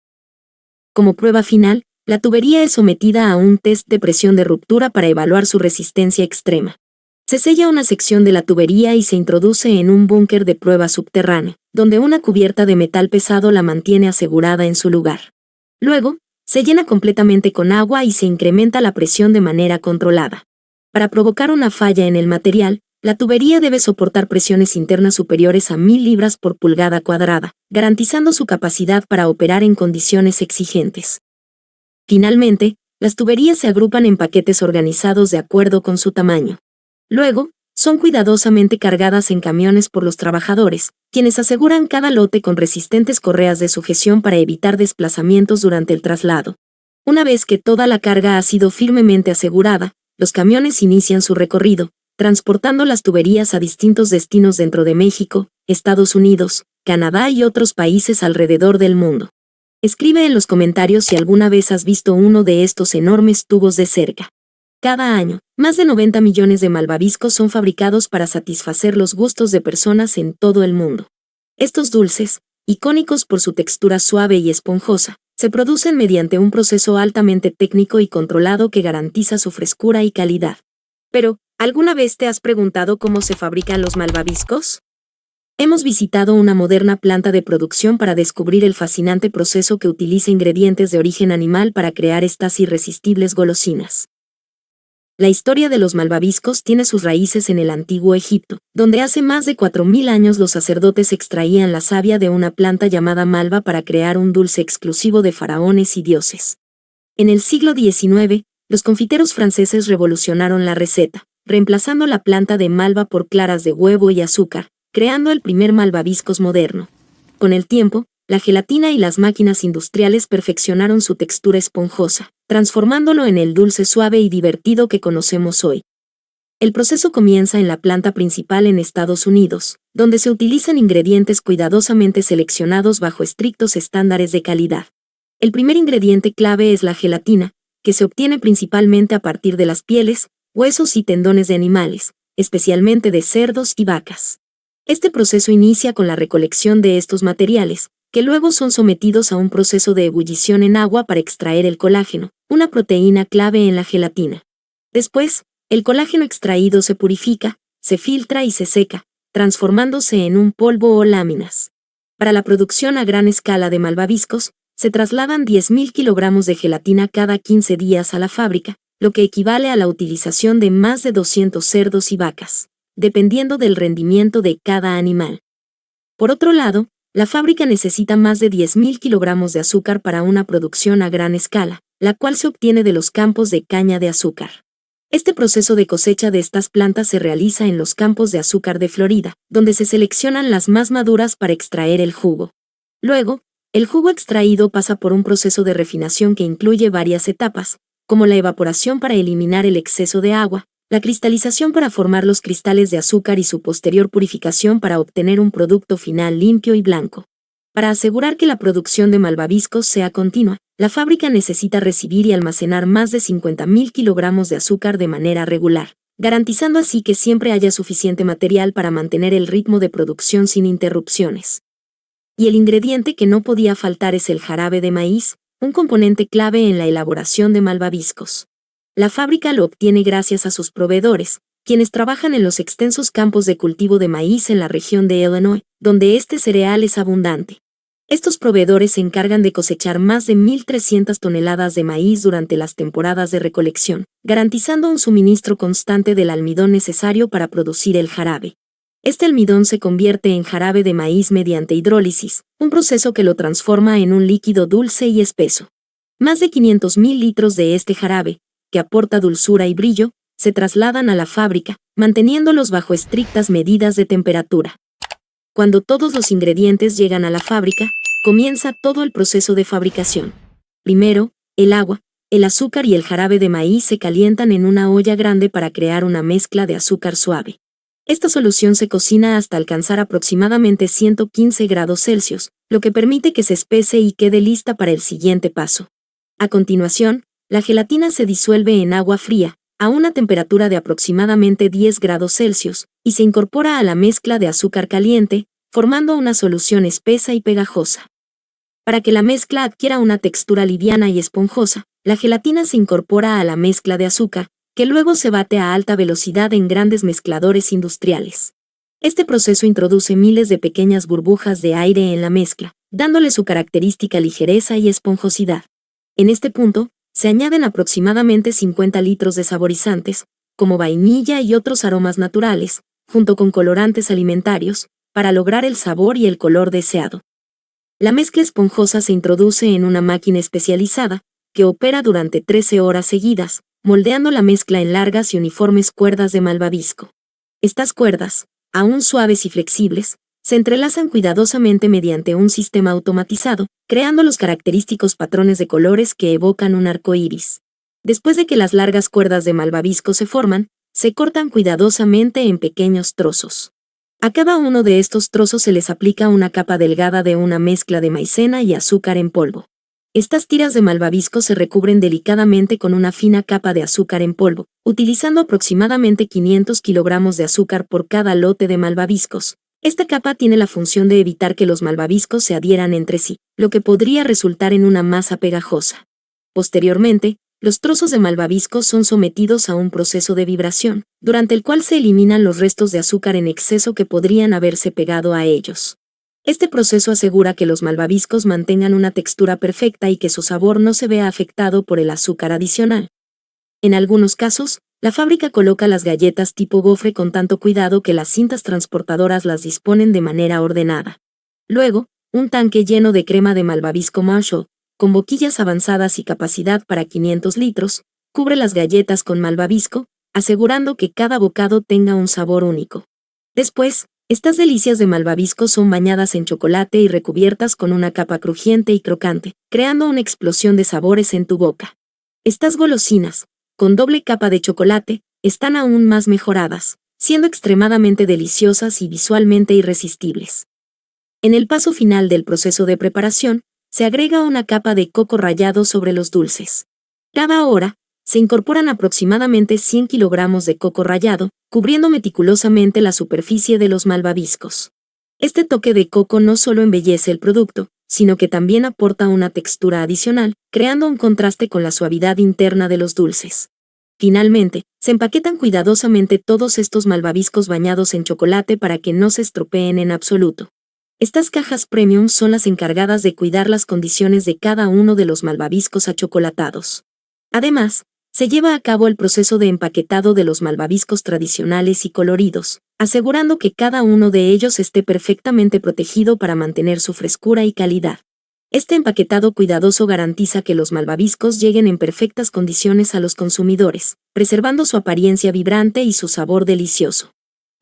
Como prueba final, la tubería es sometida a un test de presión de ruptura para evaluar su resistencia extrema. Se sella una sección de la tubería y se introduce en un búnker de prueba subterráneo, donde una cubierta de metal pesado la mantiene asegurada en su lugar. Luego, se llena completamente con agua y se incrementa la presión de manera controlada. Para provocar una falla en el material, la tubería debe soportar presiones internas superiores a 1000 libras por pulgada cuadrada, garantizando su capacidad para operar en condiciones exigentes. Finalmente, las tuberías se agrupan en paquetes organizados de acuerdo con su tamaño. Luego, son cuidadosamente cargadas en camiones por los trabajadores, quienes aseguran cada lote con resistentes correas de sujeción para evitar desplazamientos durante el traslado. Una vez que toda la carga ha sido firmemente asegurada, los camiones inician su recorrido, transportando las tuberías a distintos destinos dentro de México, Estados Unidos, Canadá y otros países alrededor del mundo. Escribe en los comentarios si alguna vez has visto uno de estos enormes tubos de cerca. Cada año, más de 90 millones de malvaviscos son fabricados para satisfacer los gustos de personas en todo el mundo. Estos dulces, icónicos por su textura suave y esponjosa, se producen mediante un proceso altamente técnico y controlado que garantiza su frescura y calidad. Pero, ¿alguna vez te has preguntado cómo se fabrican los malvaviscos? Hemos visitado una moderna planta de producción para descubrir el fascinante proceso que utiliza ingredientes de origen animal para crear estas irresistibles golosinas. La historia de los malvaviscos tiene sus raíces en el antiguo Egipto, donde hace más de 4000 años los sacerdotes extraían la savia de una planta llamada malva para crear un dulce exclusivo de faraones y dioses. En el siglo XIX, los confiteros franceses revolucionaron la receta, reemplazando la planta de malva por claras de huevo y azúcar, creando el primer malvaviscos moderno. Con el tiempo, la gelatina y las máquinas industriales perfeccionaron su textura esponjosa, transformándolo en el dulce suave y divertido que conocemos hoy. El proceso comienza en la planta principal en Estados Unidos, donde se utilizan ingredientes cuidadosamente seleccionados bajo estrictos estándares de calidad. El primer ingrediente clave es la gelatina, que se obtiene principalmente a partir de las pieles, huesos y tendones de animales, especialmente de cerdos y vacas. Este proceso inicia con la recolección de estos materiales, que luego son sometidos a un proceso de ebullición en agua para extraer el colágeno, una proteína clave en la gelatina. Después, el colágeno extraído se purifica, se filtra y se seca, transformándose en un polvo o láminas. Para la producción a gran escala de malvaviscos, se trasladan 10.000 kilogramos de gelatina cada 15 días a la fábrica, lo que equivale a la utilización de más de 200 cerdos y vacas, dependiendo del rendimiento de cada animal. Por otro lado, la fábrica necesita más de 10.000 kilogramos de azúcar para una producción a gran escala, la cual se obtiene de los campos de caña de azúcar. Este proceso de cosecha de estas plantas se realiza en los campos de azúcar de Florida, donde se seleccionan las más maduras para extraer el jugo. Luego, el jugo extraído pasa por un proceso de refinación que incluye varias etapas, como la evaporación para eliminar el exceso de agua, la cristalización para formar los cristales de azúcar y su posterior purificación para obtener un producto final limpio y blanco. Para asegurar que la producción de malvaviscos sea continua, la fábrica necesita recibir y almacenar más de 50.000 kilogramos de azúcar de manera regular, garantizando así que siempre haya suficiente material para mantener el ritmo de producción sin interrupciones. Y el ingrediente que no podía faltar es el jarabe de maíz, un componente clave en la elaboración de malvaviscos. La fábrica lo obtiene gracias a sus proveedores, quienes trabajan en los extensos campos de cultivo de maíz en la región de Illinois, donde este cereal es abundante. Estos proveedores se encargan de cosechar más de 1.300 toneladas de maíz durante las temporadas de recolección, garantizando un suministro constante del almidón necesario para producir el jarabe. Este almidón se convierte en jarabe de maíz mediante hidrólisis, un proceso que lo transforma en un líquido dulce y espeso. Más de 500.000 litros de este jarabe, que aporta dulzura y brillo, se trasladan a la fábrica, manteniéndolos bajo estrictas medidas de temperatura. Cuando todos los ingredientes llegan a la fábrica, comienza todo el proceso de fabricación. Primero, el agua, el azúcar y el jarabe de maíz se calientan en una olla grande para crear una mezcla de azúcar suave. Esta solución se cocina hasta alcanzar aproximadamente 115 grados Celsius, lo que permite que se espese y quede lista para el siguiente paso. A continuación, la gelatina se disuelve en agua fría, a una temperatura de aproximadamente 10 grados Celsius, y se incorpora a la mezcla de azúcar caliente, formando una solución espesa y pegajosa. Para que la mezcla adquiera una textura liviana y esponjosa, la gelatina se incorpora a la mezcla de azúcar, que luego se bate a alta velocidad en grandes mezcladores industriales. Este proceso introduce miles de pequeñas burbujas de aire en la mezcla, dándole su característica ligereza y esponjosidad. En este punto, se añaden aproximadamente 50 litros de saborizantes, como vainilla y otros aromas naturales, junto con colorantes alimentarios, para lograr el sabor y el color deseado. La mezcla esponjosa se introduce en una máquina especializada, que opera durante 13 horas seguidas, moldeando la mezcla en largas y uniformes cuerdas de malvavisco. Estas cuerdas, aún suaves y flexibles, se entrelazan cuidadosamente mediante un sistema automatizado, creando los característicos patrones de colores que evocan un arco iris. Después de que las largas cuerdas de malvavisco se forman, se cortan cuidadosamente en pequeños trozos. A cada uno de estos trozos se les aplica una capa delgada de una mezcla de maicena y azúcar en polvo. Estas tiras de malvavisco se recubren delicadamente con una fina capa de azúcar en polvo, utilizando aproximadamente 500 kilogramos de azúcar por cada lote de malvaviscos. Esta capa tiene la función de evitar que los malvaviscos se adhieran entre sí, lo que podría resultar en una masa pegajosa. Posteriormente, los trozos de malvavisco son sometidos a un proceso de vibración, durante el cual se eliminan los restos de azúcar en exceso que podrían haberse pegado a ellos. Este proceso asegura que los malvaviscos mantengan una textura perfecta y que su sabor no se vea afectado por el azúcar adicional. En algunos casos, la fábrica coloca las galletas tipo gofre con tanto cuidado que las cintas transportadoras las disponen de manera ordenada. Luego, un tanque lleno de crema de malvavisco Marshall, con boquillas avanzadas y capacidad para 500 litros, cubre las galletas con malvavisco, asegurando que cada bocado tenga un sabor único. Después, estas delicias de malvavisco son bañadas en chocolate y recubiertas con una capa crujiente y crocante, creando una explosión de sabores en tu boca. Estas golosinas, con doble capa de chocolate, están aún más mejoradas, siendo extremadamente deliciosas y visualmente irresistibles. En el paso final del proceso de preparación, se agrega una capa de coco rallado sobre los dulces. Cada hora, se incorporan aproximadamente 100 kilogramos de coco rallado, cubriendo meticulosamente la superficie de los malvaviscos. Este toque de coco no solo embellece el producto, sino que también aporta una textura adicional, creando un contraste con la suavidad interna de los dulces. Finalmente, se empaquetan cuidadosamente todos estos malvaviscos bañados en chocolate para que no se estropeen en absoluto. Estas cajas premium son las encargadas de cuidar las condiciones de cada uno de los malvaviscos achocolatados. Además, se lleva a cabo el proceso de empaquetado de los malvaviscos tradicionales y coloridos, asegurando que cada uno de ellos esté perfectamente protegido para mantener su frescura y calidad. Este empaquetado cuidadoso garantiza que los malvaviscos lleguen en perfectas condiciones a los consumidores, preservando su apariencia vibrante y su sabor delicioso.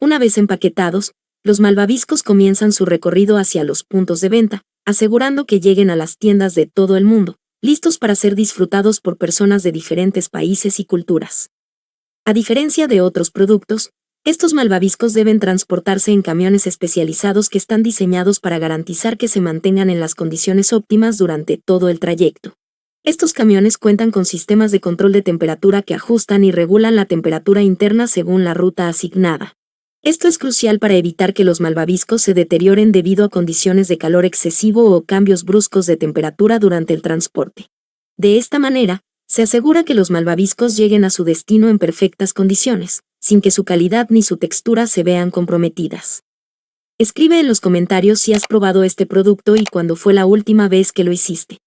Una vez empaquetados, los malvaviscos comienzan su recorrido hacia los puntos de venta, asegurando que lleguen a las tiendas de todo el mundo, listos para ser disfrutados por personas de diferentes países y culturas. A diferencia de otros productos, estos malvaviscos deben transportarse en camiones especializados que están diseñados para garantizar que se mantengan en las condiciones óptimas durante todo el trayecto. Estos camiones cuentan con sistemas de control de temperatura que ajustan y regulan la temperatura interna según la ruta asignada. Esto es crucial para evitar que los malvaviscos se deterioren debido a condiciones de calor excesivo o cambios bruscos de temperatura durante el transporte. De esta manera, se asegura que los malvaviscos lleguen a su destino en perfectas condiciones, sin que su calidad ni su textura se vean comprometidas. Escribe en los comentarios si has probado este producto y cuándo fue la última vez que lo hiciste.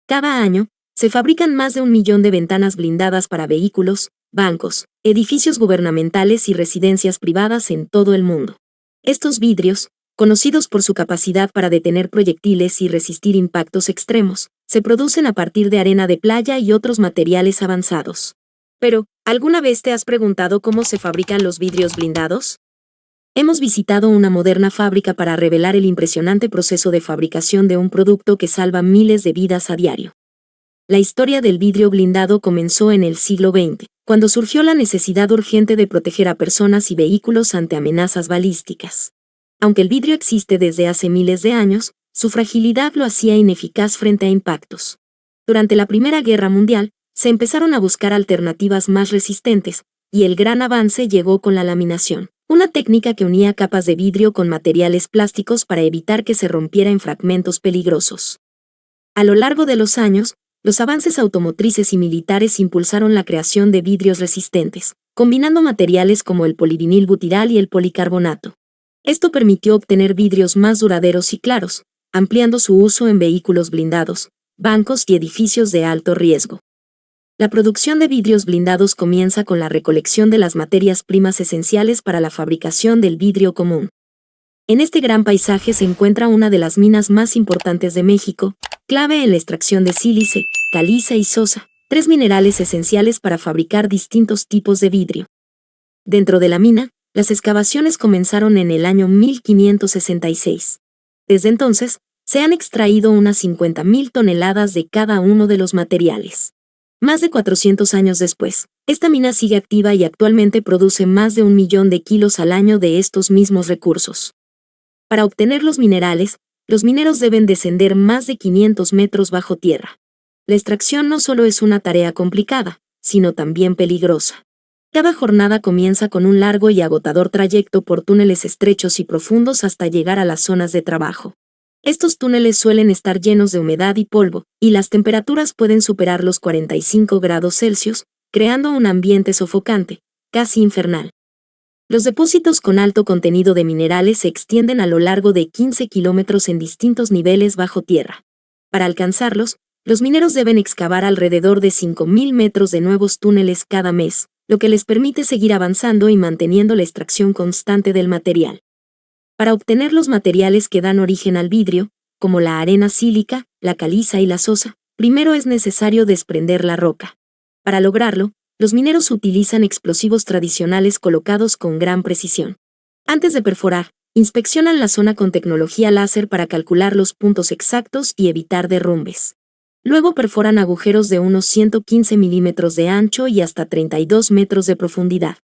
Cada año, se fabrican más de 1 millón de ventanas blindadas para vehículos, bancos, edificios gubernamentales y residencias privadas en todo el mundo. Estos vidrios, conocidos por su capacidad para detener proyectiles y resistir impactos extremos, se producen a partir de arena de playa y otros materiales avanzados. Pero, ¿alguna vez te has preguntado cómo se fabrican los vidrios blindados? Hemos visitado una moderna fábrica para revelar el impresionante proceso de fabricación de un producto que salva miles de vidas a diario. La historia del vidrio blindado comenzó en el siglo XX, cuando surgió la necesidad urgente de proteger a personas y vehículos ante amenazas balísticas. Aunque el vidrio existe desde hace miles de años, su fragilidad lo hacía ineficaz frente a impactos. Durante la Primera Guerra Mundial, se empezaron a buscar alternativas más resistentes, y el gran avance llegó con la laminación, una técnica que unía capas de vidrio con materiales plásticos para evitar que se rompiera en fragmentos peligrosos. A lo largo de los años, los avances automotrices y militares impulsaron la creación de vidrios resistentes, combinando materiales como el polivinilbutirol y el policarbonato. Esto permitió obtener vidrios más duraderos y claros, ampliando su uso en vehículos blindados, bancos y edificios de alto riesgo. La producción de vidrios blindados comienza con la recolección de las materias primas esenciales para la fabricación del vidrio común. En este gran paisaje se encuentra una de las minas más importantes de México, clave en la extracción de sílice, caliza y sosa, 3 minerales esenciales para fabricar distintos tipos de vidrio. Dentro de la mina, las excavaciones comenzaron en el año 1566. Desde entonces, se han extraído unas 50.000 toneladas de cada uno de los materiales. Más de 400 años después, esta mina sigue activa y actualmente produce más de 1 millón de kilos al año de estos mismos recursos. Para obtener los minerales, los mineros deben descender más de 500 metros bajo tierra. La extracción no solo es una tarea complicada, sino también peligrosa. Cada jornada comienza con un largo y agotador trayecto por túneles estrechos y profundos hasta llegar a las zonas de trabajo. Estos túneles suelen estar llenos de humedad y polvo, y las temperaturas pueden superar los 45 grados Celsius, creando un ambiente sofocante, casi infernal. Los depósitos con alto contenido de minerales se extienden a lo largo de 15 kilómetros en distintos niveles bajo tierra. Para alcanzarlos, los mineros deben excavar alrededor de 5.000 metros de nuevos túneles cada mes, lo que les permite seguir avanzando y manteniendo la extracción constante del material. Para obtener los materiales que dan origen al vidrio, como la arena sílica, la caliza y la sosa, primero es necesario desprender la roca. Para lograrlo, los mineros utilizan explosivos tradicionales colocados con gran precisión. Antes de perforar, inspeccionan la zona con tecnología láser para calcular los puntos exactos y evitar derrumbes. Luego perforan agujeros de unos 115 milímetros de ancho y hasta 32 metros de profundidad.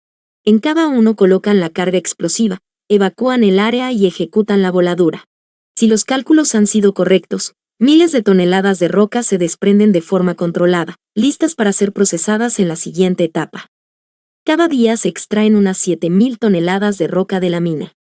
En cada uno colocan la carga explosiva, evacúan el área y ejecutan la voladura. Si los cálculos han sido correctos, miles de toneladas de roca se desprenden de forma controlada, listas para ser procesadas en la siguiente etapa. Cada día se extraen unas 7.000 toneladas de roca de la mina.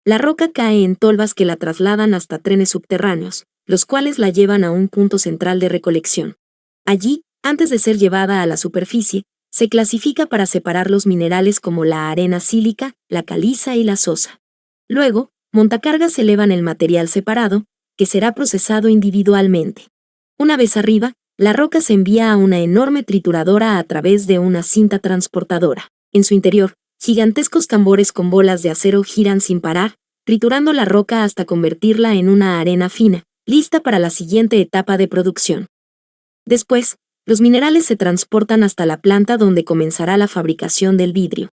La roca cae en tolvas que la trasladan hasta trenes subterráneos, los cuales la llevan a un punto central de recolección. Allí, antes de ser llevada a la superficie, se clasifica para separar los minerales como la arena sílica, la caliza y la sosa. Luego, montacargas elevan el material separado, que será procesado individualmente. Una vez arriba, la roca se envía a una enorme trituradora a través de una cinta transportadora. En su interior, gigantescos tambores con bolas de acero giran sin parar, triturando la roca hasta convertirla en una arena fina, lista para la siguiente etapa de producción. Después, los minerales se transportan hasta la planta donde comenzará la fabricación del vidrio.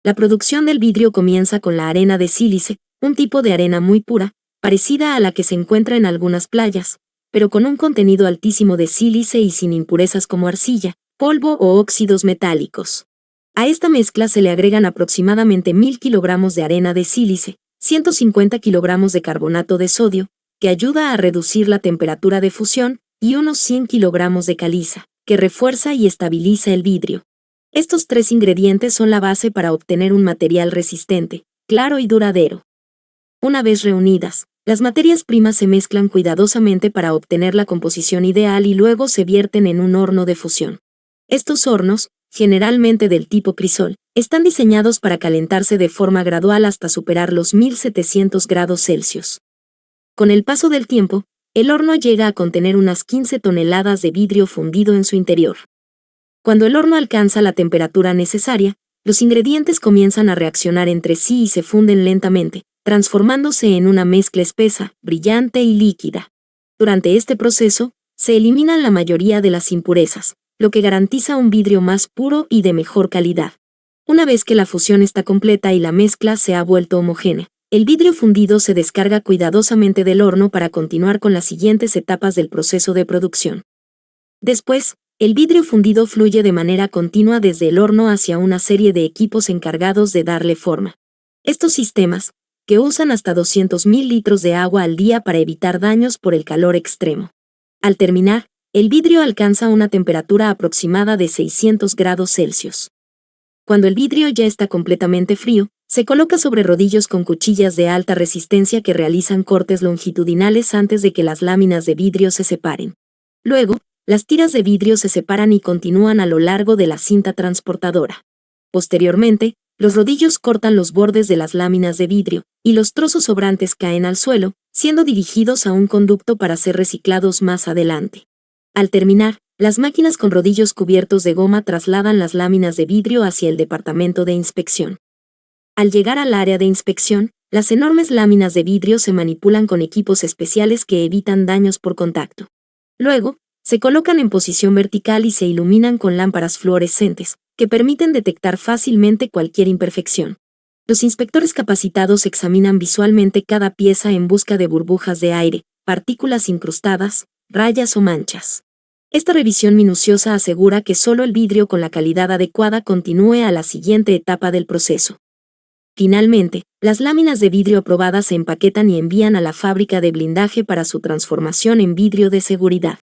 La producción del vidrio comienza con la arena de sílice, un tipo de arena muy pura, parecida a la que se encuentra en algunas playas, pero con un contenido altísimo de sílice y sin impurezas como arcilla, polvo o óxidos metálicos. A esta mezcla se le agregan aproximadamente 1000 kilogramos de arena de sílice, 150 kilogramos de carbonato de sodio, que ayuda a reducir la temperatura de fusión, y unos 100 kilogramos de caliza, que refuerza y estabiliza el vidrio. Estos tres ingredientes son la base para obtener un material resistente, claro y duradero. Una vez reunidas, las materias primas se mezclan cuidadosamente para obtener la composición ideal y luego se vierten en un horno de fusión. Estos hornos, generalmente del tipo crisol, están diseñados para calentarse de forma gradual hasta superar los 1700 grados Celsius. Con el paso del tiempo, el horno llega a contener unas 15 toneladas de vidrio fundido en su interior. Cuando el horno alcanza la temperatura necesaria, los ingredientes comienzan a reaccionar entre sí y se funden lentamente, transformándose en una mezcla espesa, brillante y líquida. Durante este proceso, se eliminan la mayoría de las impurezas, lo que garantiza un vidrio más puro y de mejor calidad. Una vez que la fusión está completa y la mezcla se ha vuelto homogénea, el vidrio fundido se descarga cuidadosamente del horno para continuar con las siguientes etapas del proceso de producción. Después, el vidrio fundido fluye de manera continua desde el horno hacia una serie de equipos encargados de darle forma. Estos sistemas, que usan hasta 200.000 litros de agua al día para evitar daños por el calor extremo. Al terminar, el vidrio alcanza una temperatura aproximada de 600 grados Celsius. Cuando el vidrio ya está completamente frío, se coloca sobre rodillos con cuchillas de alta resistencia que realizan cortes longitudinales antes de que las láminas de vidrio se separen. Luego, las tiras de vidrio se separan y continúan a lo largo de la cinta transportadora. Posteriormente, los rodillos cortan los bordes de las láminas de vidrio, y los trozos sobrantes caen al suelo, siendo dirigidos a un conducto para ser reciclados más adelante. Al terminar, las máquinas con rodillos cubiertos de goma trasladan las láminas de vidrio hacia el departamento de inspección. Al llegar al área de inspección, las enormes láminas de vidrio se manipulan con equipos especiales que evitan daños por contacto. Luego, se colocan en posición vertical y se iluminan con lámparas fluorescentes, que permiten detectar fácilmente cualquier imperfección. Los inspectores capacitados examinan visualmente cada pieza en busca de burbujas de aire, partículas incrustadas, rayas o manchas. Esta revisión minuciosa asegura que solo el vidrio con la calidad adecuada continúe a la siguiente etapa del proceso. Finalmente, las láminas de vidrio aprobadas se empaquetan y envían a la fábrica de blindaje para su transformación en vidrio de seguridad.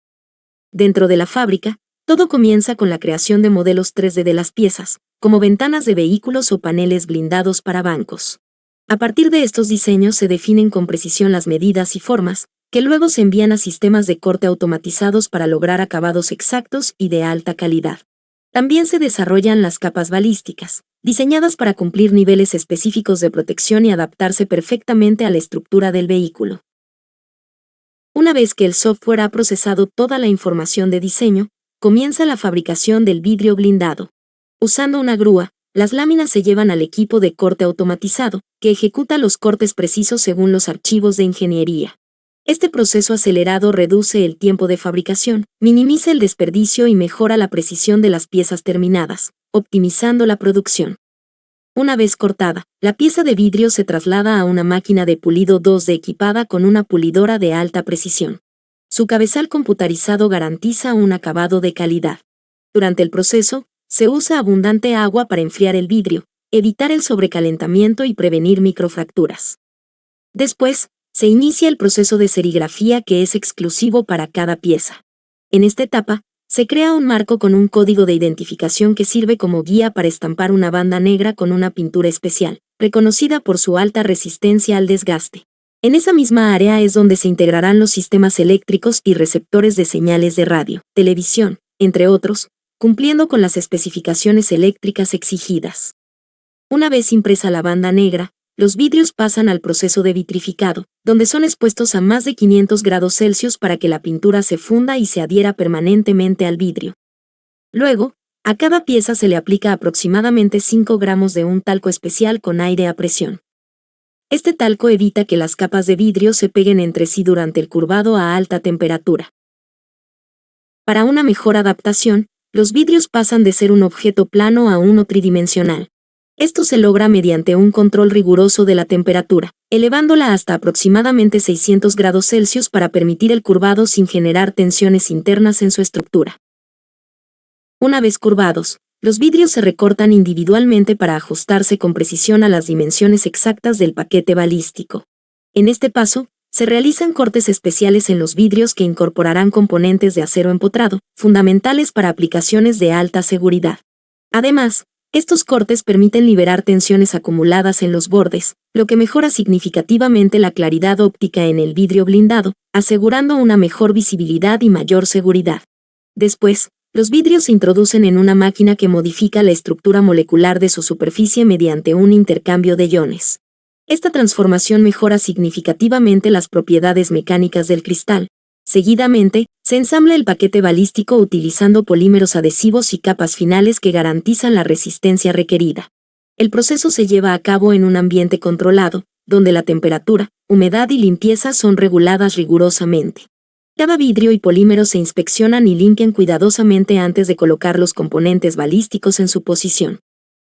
Dentro de la fábrica, todo comienza con la creación de modelos 3D de las piezas, como ventanas de vehículos o paneles blindados para bancos. A partir de estos diseños se definen con precisión las medidas y formas, que luego se envían a sistemas de corte automatizados para lograr acabados exactos y de alta calidad. También se desarrollan las capas balísticas, diseñadas para cumplir niveles específicos de protección y adaptarse perfectamente a la estructura del vehículo. Una vez que el software ha procesado toda la información de diseño, comienza la fabricación del vidrio blindado. Usando una grúa, las láminas se llevan al equipo de corte automatizado, que ejecuta los cortes precisos según los archivos de ingeniería. Este proceso acelerado reduce el tiempo de fabricación, minimiza el desperdicio y mejora la precisión de las piezas terminadas, optimizando la producción. Una vez cortada, la pieza de vidrio se traslada a una máquina de pulido 2D equipada con una pulidora de alta precisión. Su cabezal computarizado garantiza un acabado de calidad. Durante el proceso, se usa abundante agua para enfriar el vidrio, evitar el sobrecalentamiento y prevenir microfracturas. Después, se inicia el proceso de serigrafía que es exclusivo para cada pieza. En esta etapa, se crea un marco con un código de identificación que sirve como guía para estampar una banda negra con una pintura especial, reconocida por su alta resistencia al desgaste. En esa misma área es donde se integrarán los sistemas eléctricos y receptores de señales de radio, televisión, entre otros, cumpliendo con las especificaciones eléctricas exigidas. Una vez impresa la banda negra, los vidrios pasan al proceso de vitrificado, donde son expuestos a más de 500 grados Celsius para que la pintura se funda y se adhiera permanentemente al vidrio. Luego, a cada pieza se le aplica aproximadamente 5 gramos de un talco especial con aire a presión. Este talco evita que las capas de vidrio se peguen entre sí durante el curvado a alta temperatura. Para una mejor adaptación, los vidrios pasan de ser un objeto plano a uno tridimensional. Esto se logra mediante un control riguroso de la temperatura, elevándola hasta aproximadamente 600 grados Celsius para permitir el curvado sin generar tensiones internas en su estructura. Una vez curvados, los vidrios se recortan individualmente para ajustarse con precisión a las dimensiones exactas del paquete balístico. En este paso, se realizan cortes especiales en los vidrios que incorporarán componentes de acero empotrado, fundamentales para aplicaciones de alta seguridad. Además, estos cortes permiten liberar tensiones acumuladas en los bordes, lo que mejora significativamente la claridad óptica en el vidrio blindado, asegurando una mejor visibilidad y mayor seguridad. Después, los vidrios se introducen en una máquina que modifica la estructura molecular de su superficie mediante un intercambio de iones. Esta transformación mejora significativamente las propiedades mecánicas del cristal. Seguidamente, se ensambla el paquete balístico utilizando polímeros adhesivos y capas finales que garantizan la resistencia requerida. El proceso se lleva a cabo en un ambiente controlado, donde la temperatura, humedad y limpieza son reguladas rigurosamente. Cada vidrio y polímero se inspeccionan y limpian cuidadosamente antes de colocar los componentes balísticos en su posición.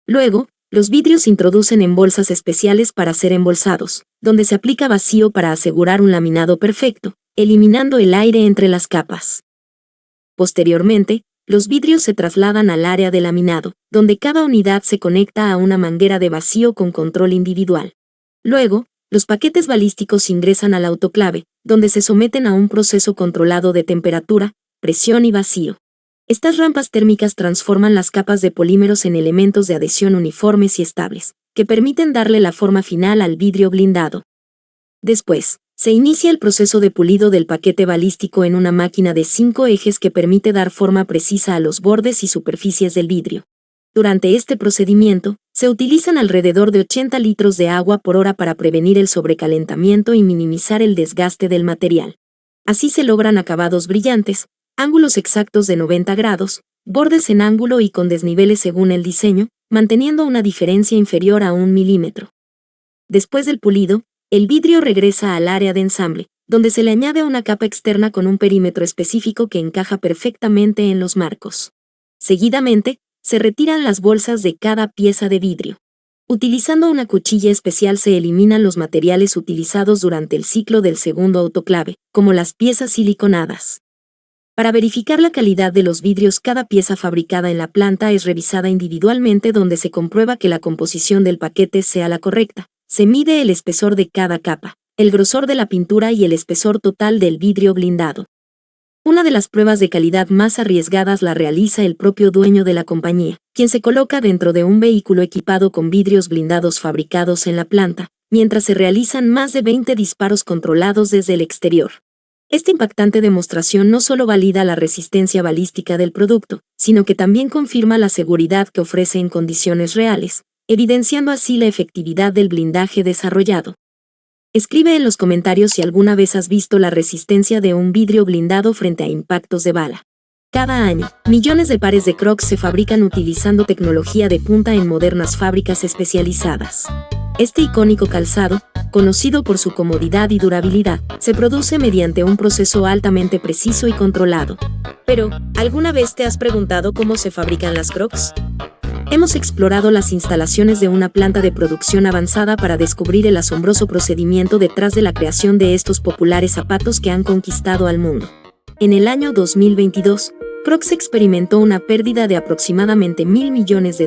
Luego, los vidrios se introducen en bolsas especiales para ser embolsados, donde se aplica vacío para asegurar un laminado perfecto, eliminando el aire entre las capas. Posteriormente, los vidrios se trasladan al área de laminado, donde cada unidad se conecta a una manguera de vacío con control individual. Luego, los paquetes balísticos ingresan al autoclave, donde se someten a un proceso controlado de temperatura, presión y vacío. Estas rampas térmicas transforman las capas de polímeros en elementos de adhesión uniformes y estables, que permiten darle la forma final al vidrio blindado. Después, se inicia el proceso de pulido del paquete balístico en una máquina de 5 ejes que permite dar forma precisa a los bordes y superficies del vidrio. Durante este procedimiento, se utilizan alrededor de 80 litros de agua por hora para prevenir el sobrecalentamiento y minimizar el desgaste del material. Así se logran acabados brillantes, ángulos exactos de 90 grados, bordes en ángulo y con desniveles según el diseño, manteniendo una diferencia inferior a 1 milímetro. Después del pulido, el vidrio regresa al área de ensamble, donde se le añade una capa externa con un perímetro específico que encaja perfectamente en los marcos. Seguidamente, se retiran las bolsas de cada pieza de vidrio. Utilizando una cuchilla especial se eliminan los materiales utilizados durante el ciclo del segundo autoclave, como las piezas siliconadas. Para verificar la calidad de los vidrios, cada pieza fabricada en la planta es revisada individualmente donde se comprueba que la composición del paquete sea la correcta. Se mide el espesor de cada capa, el grosor de la pintura y el espesor total del vidrio blindado. Una de las pruebas de calidad más arriesgadas la realiza el propio dueño de la compañía, quien se coloca dentro de un vehículo equipado con vidrios blindados fabricados en la planta, mientras se realizan más de 20 disparos controlados desde el exterior. Esta impactante demostración no solo valida la resistencia balística del producto, sino que también confirma la seguridad que ofrece en condiciones reales, evidenciando así la efectividad del blindaje desarrollado. Escribe en los comentarios si alguna vez has visto la resistencia de un vidrio blindado frente a impactos de bala. Cada año, millones de pares de Crocs se fabrican utilizando tecnología de punta en modernas fábricas especializadas. Este icónico calzado, conocido por su comodidad y durabilidad, se produce mediante un proceso altamente preciso y controlado. Pero, ¿alguna vez te has preguntado cómo se fabrican las Crocs? Hemos explorado las instalaciones de una planta de producción avanzada para descubrir el asombroso procedimiento detrás de la creación de estos populares zapatos que han conquistado al mundo. En el año 2022, Crocs experimentó una pérdida de aproximadamente $1.000 millones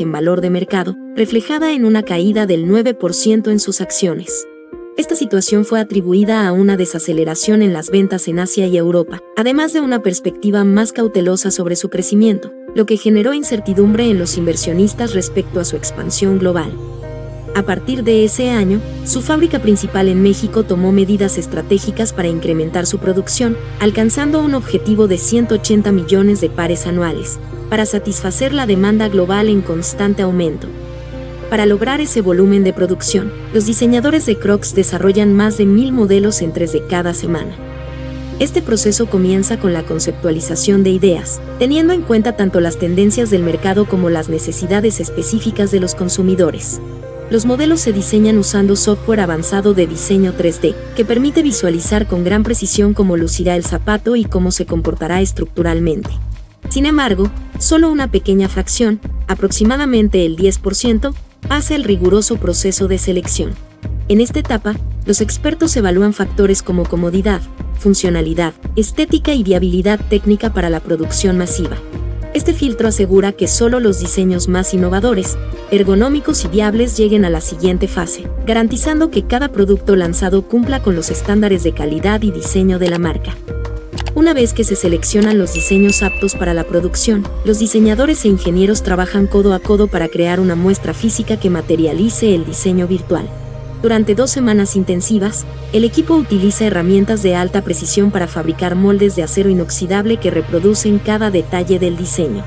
en valor de mercado, reflejada en una caída del 9% en sus acciones. Esta situación fue atribuida a una desaceleración en las ventas en Asia y Europa, además de una perspectiva más cautelosa sobre su crecimiento, lo que generó incertidumbre en los inversionistas respecto a su expansión global. A partir de ese año, su fábrica principal en México tomó medidas estratégicas para incrementar su producción, alcanzando un objetivo de 180 millones de pares anuales, para satisfacer la demanda global en constante aumento. Para lograr ese volumen de producción, los diseñadores de Crocs desarrollan más de 1000 modelos en 3 de cada semana. Este proceso comienza con la conceptualización de ideas, teniendo en cuenta tanto las tendencias del mercado como las necesidades específicas de los consumidores. Los modelos se diseñan usando software avanzado de diseño 3D, que permite visualizar con gran precisión cómo lucirá el zapato y cómo se comportará estructuralmente. Sin embargo, solo una pequeña fracción, aproximadamente el 10%, pasa el riguroso proceso de selección. En esta etapa, los expertos evalúan factores como comodidad, funcionalidad, estética y viabilidad técnica para la producción masiva. Este filtro asegura que solo los diseños más innovadores, ergonómicos y viables lleguen a la siguiente fase, garantizando que cada producto lanzado cumpla con los estándares de calidad y diseño de la marca. Una vez que se seleccionan los diseños aptos para la producción, los diseñadores e ingenieros trabajan codo a codo para crear una muestra física que materialice el diseño virtual. Durante 2 semanas intensivas, el equipo utiliza herramientas de alta precisión para fabricar moldes de acero inoxidable que reproducen cada detalle del diseño.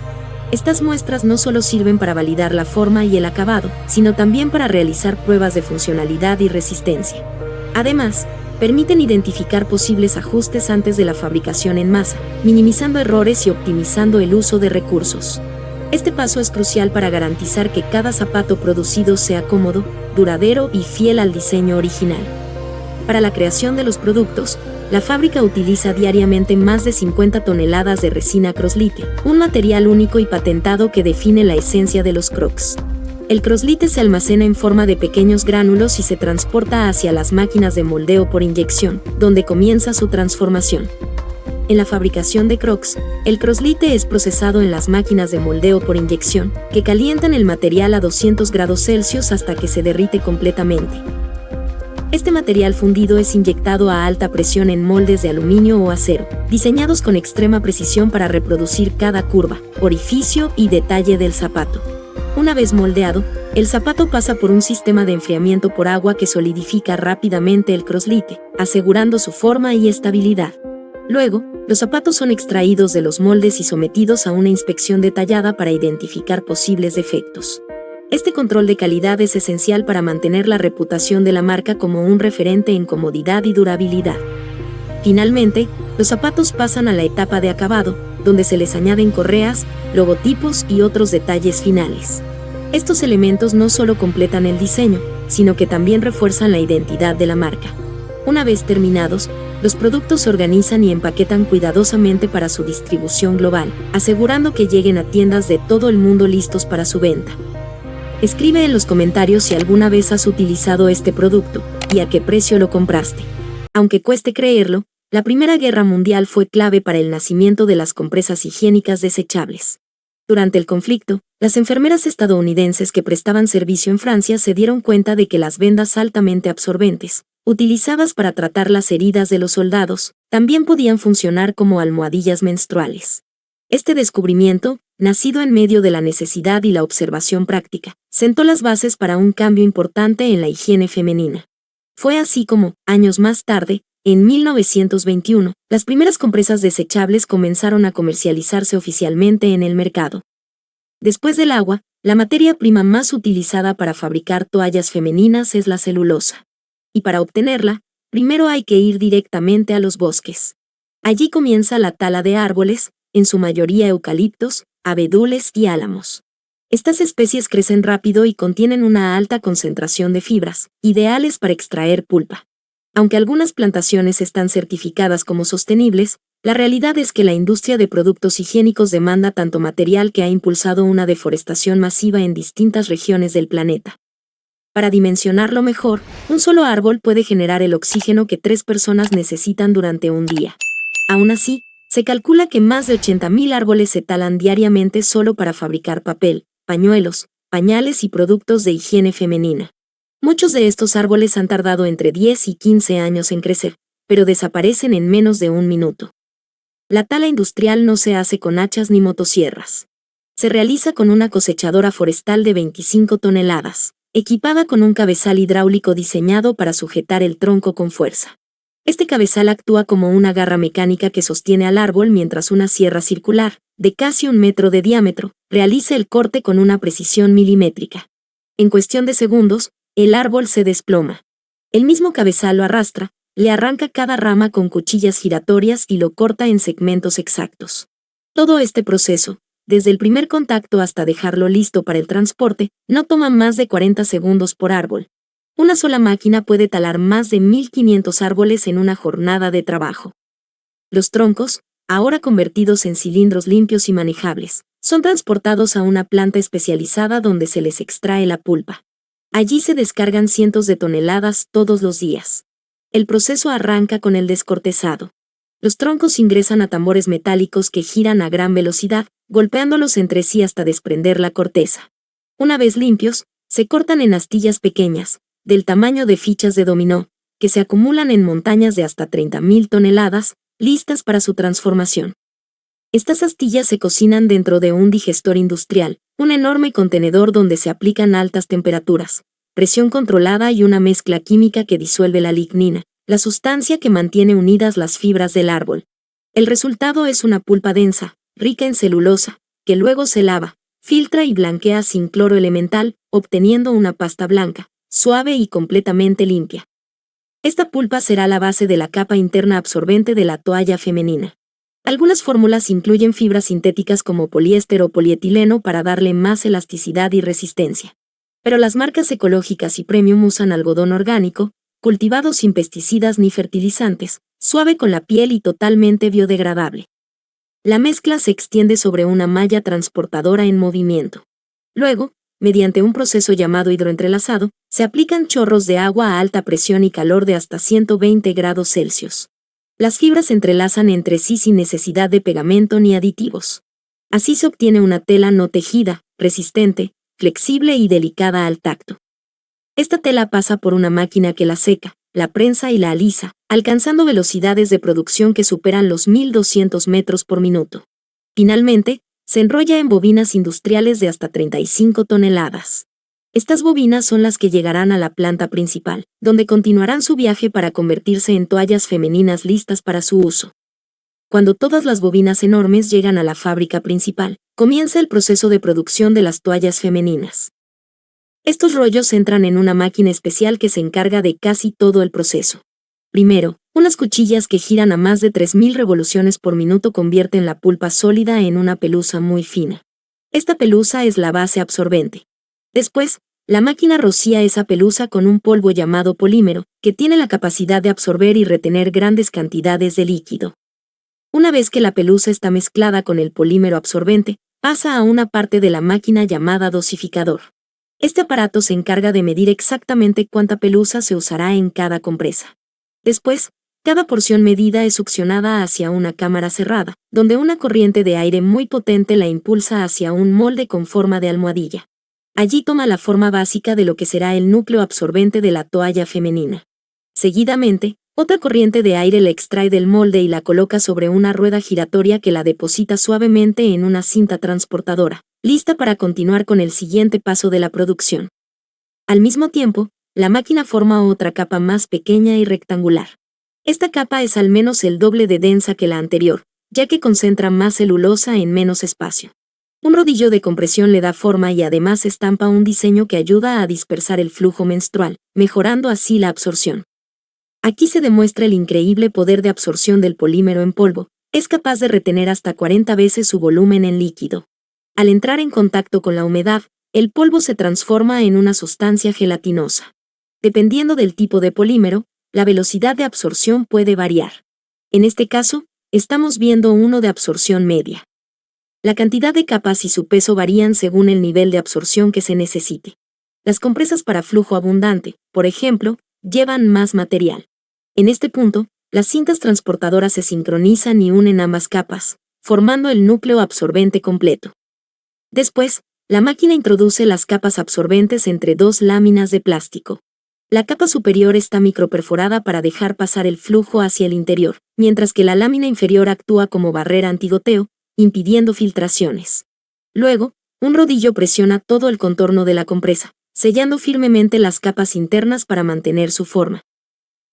Estas muestras no solo sirven para validar la forma y el acabado, sino también para realizar pruebas de funcionalidad y resistencia. Además, permiten identificar posibles ajustes antes de la fabricación en masa, minimizando errores y optimizando el uso de recursos. Este paso es crucial para garantizar que cada zapato producido sea cómodo, duradero y fiel al diseño original. Para la creación de los productos, la fábrica utiliza diariamente más de 50 toneladas de resina Croslite, un material único y patentado que define la esencia de los Crocs. El Croslite se almacena en forma de pequeños gránulos y se transporta hacia las máquinas de moldeo por inyección, donde comienza su transformación. En la fabricación de Crocs, el Croslite es procesado en las máquinas de moldeo por inyección, que calientan el material a 200 grados Celsius hasta que se derrite completamente. Este material fundido es inyectado a alta presión en moldes de aluminio o acero, diseñados con extrema precisión para reproducir cada curva, orificio y detalle del zapato. Una vez moldeado, el zapato pasa por un sistema de enfriamiento por agua que solidifica rápidamente el Croslite, asegurando su forma y estabilidad. Luego, los zapatos son extraídos de los moldes y sometidos a una inspección detallada para identificar posibles defectos. Este control de calidad es esencial para mantener la reputación de la marca como un referente en comodidad y durabilidad. Finalmente, los zapatos pasan a la etapa de acabado, donde se les añaden correas, logotipos y otros detalles finales. Estos elementos no solo completan el diseño, sino que también refuerzan la identidad de la marca. Una vez terminados, los productos se organizan y empaquetan cuidadosamente para su distribución global, asegurando que lleguen a tiendas de todo el mundo listos para su venta. Escribe en los comentarios si alguna vez has utilizado este producto y a qué precio lo compraste. Aunque cueste creerlo, la Primera Guerra Mundial fue clave para el nacimiento de las compresas higiénicas desechables. Durante el conflicto, las enfermeras estadounidenses que prestaban servicio en Francia se dieron cuenta de que las vendas altamente absorbentes, utilizadas para tratar las heridas de los soldados, también podían funcionar como almohadillas menstruales. Este descubrimiento, nacido en medio de la necesidad y la observación práctica, sentó las bases para un cambio importante en la higiene femenina. Fue así como, años más tarde, en 1921, las primeras compresas desechables comenzaron a comercializarse oficialmente en el mercado. Después del agua, la materia prima más utilizada para fabricar toallas femeninas es la celulosa. Y para obtenerla, primero hay que ir directamente a los bosques. Allí comienza la tala de árboles, en su mayoría eucaliptos, abedules y álamos. Estas especies crecen rápido y contienen una alta concentración de fibras, ideales para extraer pulpa. Aunque algunas plantaciones están certificadas como sostenibles, la realidad es que la industria de productos higiénicos demanda tanto material que ha impulsado una deforestación masiva en distintas regiones del planeta. Para dimensionarlo mejor, un solo árbol puede generar el oxígeno que 3 personas necesitan durante un día. Aún así, se calcula que más de 80.000 árboles se talan diariamente solo para fabricar papel, pañuelos, pañales y productos de higiene femenina. Muchos de estos árboles han tardado entre 10 y 15 años en crecer, pero desaparecen en menos de un minuto. La tala industrial no se hace con hachas ni motosierras. Se realiza con una cosechadora forestal de 25 toneladas, equipada con un cabezal hidráulico diseñado para sujetar el tronco con fuerza. Este cabezal actúa como una garra mecánica que sostiene al árbol mientras una sierra circular, de casi 1 metro de diámetro, realiza el corte con una precisión milimétrica. En cuestión de segundos, el árbol se desploma. El mismo cabezal lo arrastra, le arranca cada rama con cuchillas giratorias y lo corta en segmentos exactos. Todo este proceso, desde el primer contacto hasta dejarlo listo para el transporte, no toma más de 40 segundos por árbol. Una sola máquina puede talar más de 1.500 árboles en una jornada de trabajo. Los troncos, ahora convertidos en cilindros limpios y manejables, son transportados a una planta especializada donde se les extrae la pulpa. Allí se descargan cientos de toneladas todos los días. El proceso arranca con el descortezado. Los troncos ingresan a tambores metálicos que giran a gran velocidad, golpeándolos entre sí hasta desprender la corteza. Una vez limpios, se cortan en astillas pequeñas, del tamaño de fichas de dominó, que se acumulan en montañas de hasta 30.000 toneladas, listas para su transformación. Estas astillas se cocinan dentro de un digestor industrial, un enorme contenedor donde se aplican altas temperaturas, presión controlada y una mezcla química que disuelve la lignina, la sustancia que mantiene unidas las fibras del árbol. El resultado es una pulpa densa, rica en celulosa, que luego se lava, filtra y blanquea sin cloro elemental, obteniendo una pasta blanca, suave y completamente limpia. Esta pulpa será la base de la capa interna absorbente de la toalla femenina. Algunas fórmulas incluyen fibras sintéticas como poliéster o polietileno para darle más elasticidad y resistencia. Pero las marcas ecológicas y premium usan algodón orgánico, cultivado sin pesticidas ni fertilizantes, suave con la piel y totalmente biodegradable. La mezcla se extiende sobre una malla transportadora en movimiento. Luego, mediante un proceso llamado hidroentrelazado, se aplican chorros de agua a alta presión y calor de hasta 120 grados Celsius. Las fibras se entrelazan entre sí sin necesidad de pegamento ni aditivos. Así se obtiene una tela no tejida, resistente, flexible y delicada al tacto. Esta tela pasa por una máquina que la seca, la prensa y la alisa, alcanzando velocidades de producción que superan los 1.200 metros por minuto. Finalmente, se enrolla en bobinas industriales de hasta 35 toneladas. Estas bobinas son las que llegarán a la planta principal, donde continuarán su viaje para convertirse en toallas femeninas listas para su uso. Cuando todas las bobinas enormes llegan a la fábrica principal, comienza el proceso de producción de las toallas femeninas. Estos rollos entran en una máquina especial que se encarga de casi todo el proceso. Primero, unas cuchillas que giran a más de 3.000 revoluciones por minuto convierten la pulpa sólida en una pelusa muy fina. Esta pelusa es la base absorbente. Después, la máquina rocía esa pelusa con un polvo llamado polímero, que tiene la capacidad de absorber y retener grandes cantidades de líquido. Una vez que la pelusa está mezclada con el polímero absorbente, pasa a una parte de la máquina llamada dosificador. Este aparato se encarga de medir exactamente cuánta pelusa se usará en cada compresa. Después, cada porción medida es succionada hacia una cámara cerrada, donde una corriente de aire muy potente la impulsa hacia un molde con forma de almohadilla. Allí toma la forma básica de lo que será el núcleo absorbente de la toalla femenina. Seguidamente, otra corriente de aire la extrae del molde y la coloca sobre una rueda giratoria que la deposita suavemente en una cinta transportadora, lista para continuar con el siguiente paso de la producción. Al mismo tiempo, la máquina forma otra capa más pequeña y rectangular. Esta capa es al menos el doble de densa que la anterior, ya que concentra más celulosa en menos espacio. Un rodillo de compresión le da forma y además estampa un diseño que ayuda a dispersar el flujo menstrual, mejorando así la absorción. Aquí se demuestra el increíble poder de absorción del polímero en polvo. Es capaz de retener hasta 40 veces su volumen en líquido. Al entrar en contacto con la humedad, el polvo se transforma en una sustancia gelatinosa. Dependiendo del tipo de polímero, la velocidad de absorción puede variar. En este caso, estamos viendo uno de absorción media. La cantidad de capas y su peso varían según el nivel de absorción que se necesite. Las compresas para flujo abundante, por ejemplo, llevan más material. En este punto, las cintas transportadoras se sincronizan y unen ambas capas, formando el núcleo absorbente completo. Después, la máquina introduce las capas absorbentes entre dos láminas de plástico. La capa superior está microperforada para dejar pasar el flujo hacia el interior, mientras que la lámina inferior actúa como barrera antigoteo, impidiendo filtraciones. Luego, un rodillo presiona todo el contorno de la compresa, sellando firmemente las capas internas para mantener su forma.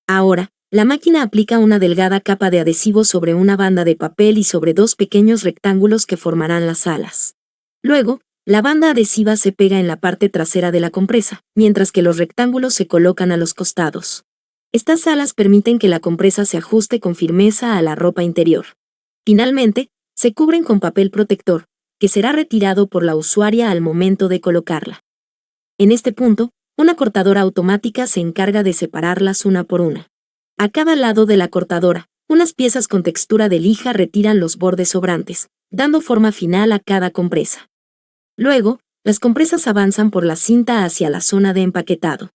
Ahora, la máquina aplica una delgada capa de adhesivo sobre una banda de papel y sobre dos pequeños rectángulos que formarán las alas. Luego, la banda adhesiva se pega en la parte trasera de la compresa, mientras que los rectángulos se colocan a los costados. Estas alas permiten que la compresa se ajuste con firmeza a la ropa interior. Finalmente, se cubren con papel protector, que será retirado por la usuaria al momento de colocarla. En este punto, una cortadora automática se encarga de separarlas una por una. A cada lado de la cortadora, unas piezas con textura de lija retiran los bordes sobrantes, dando forma final a cada compresa. Luego, las compresas avanzan por la cinta hacia la zona de empaquetado.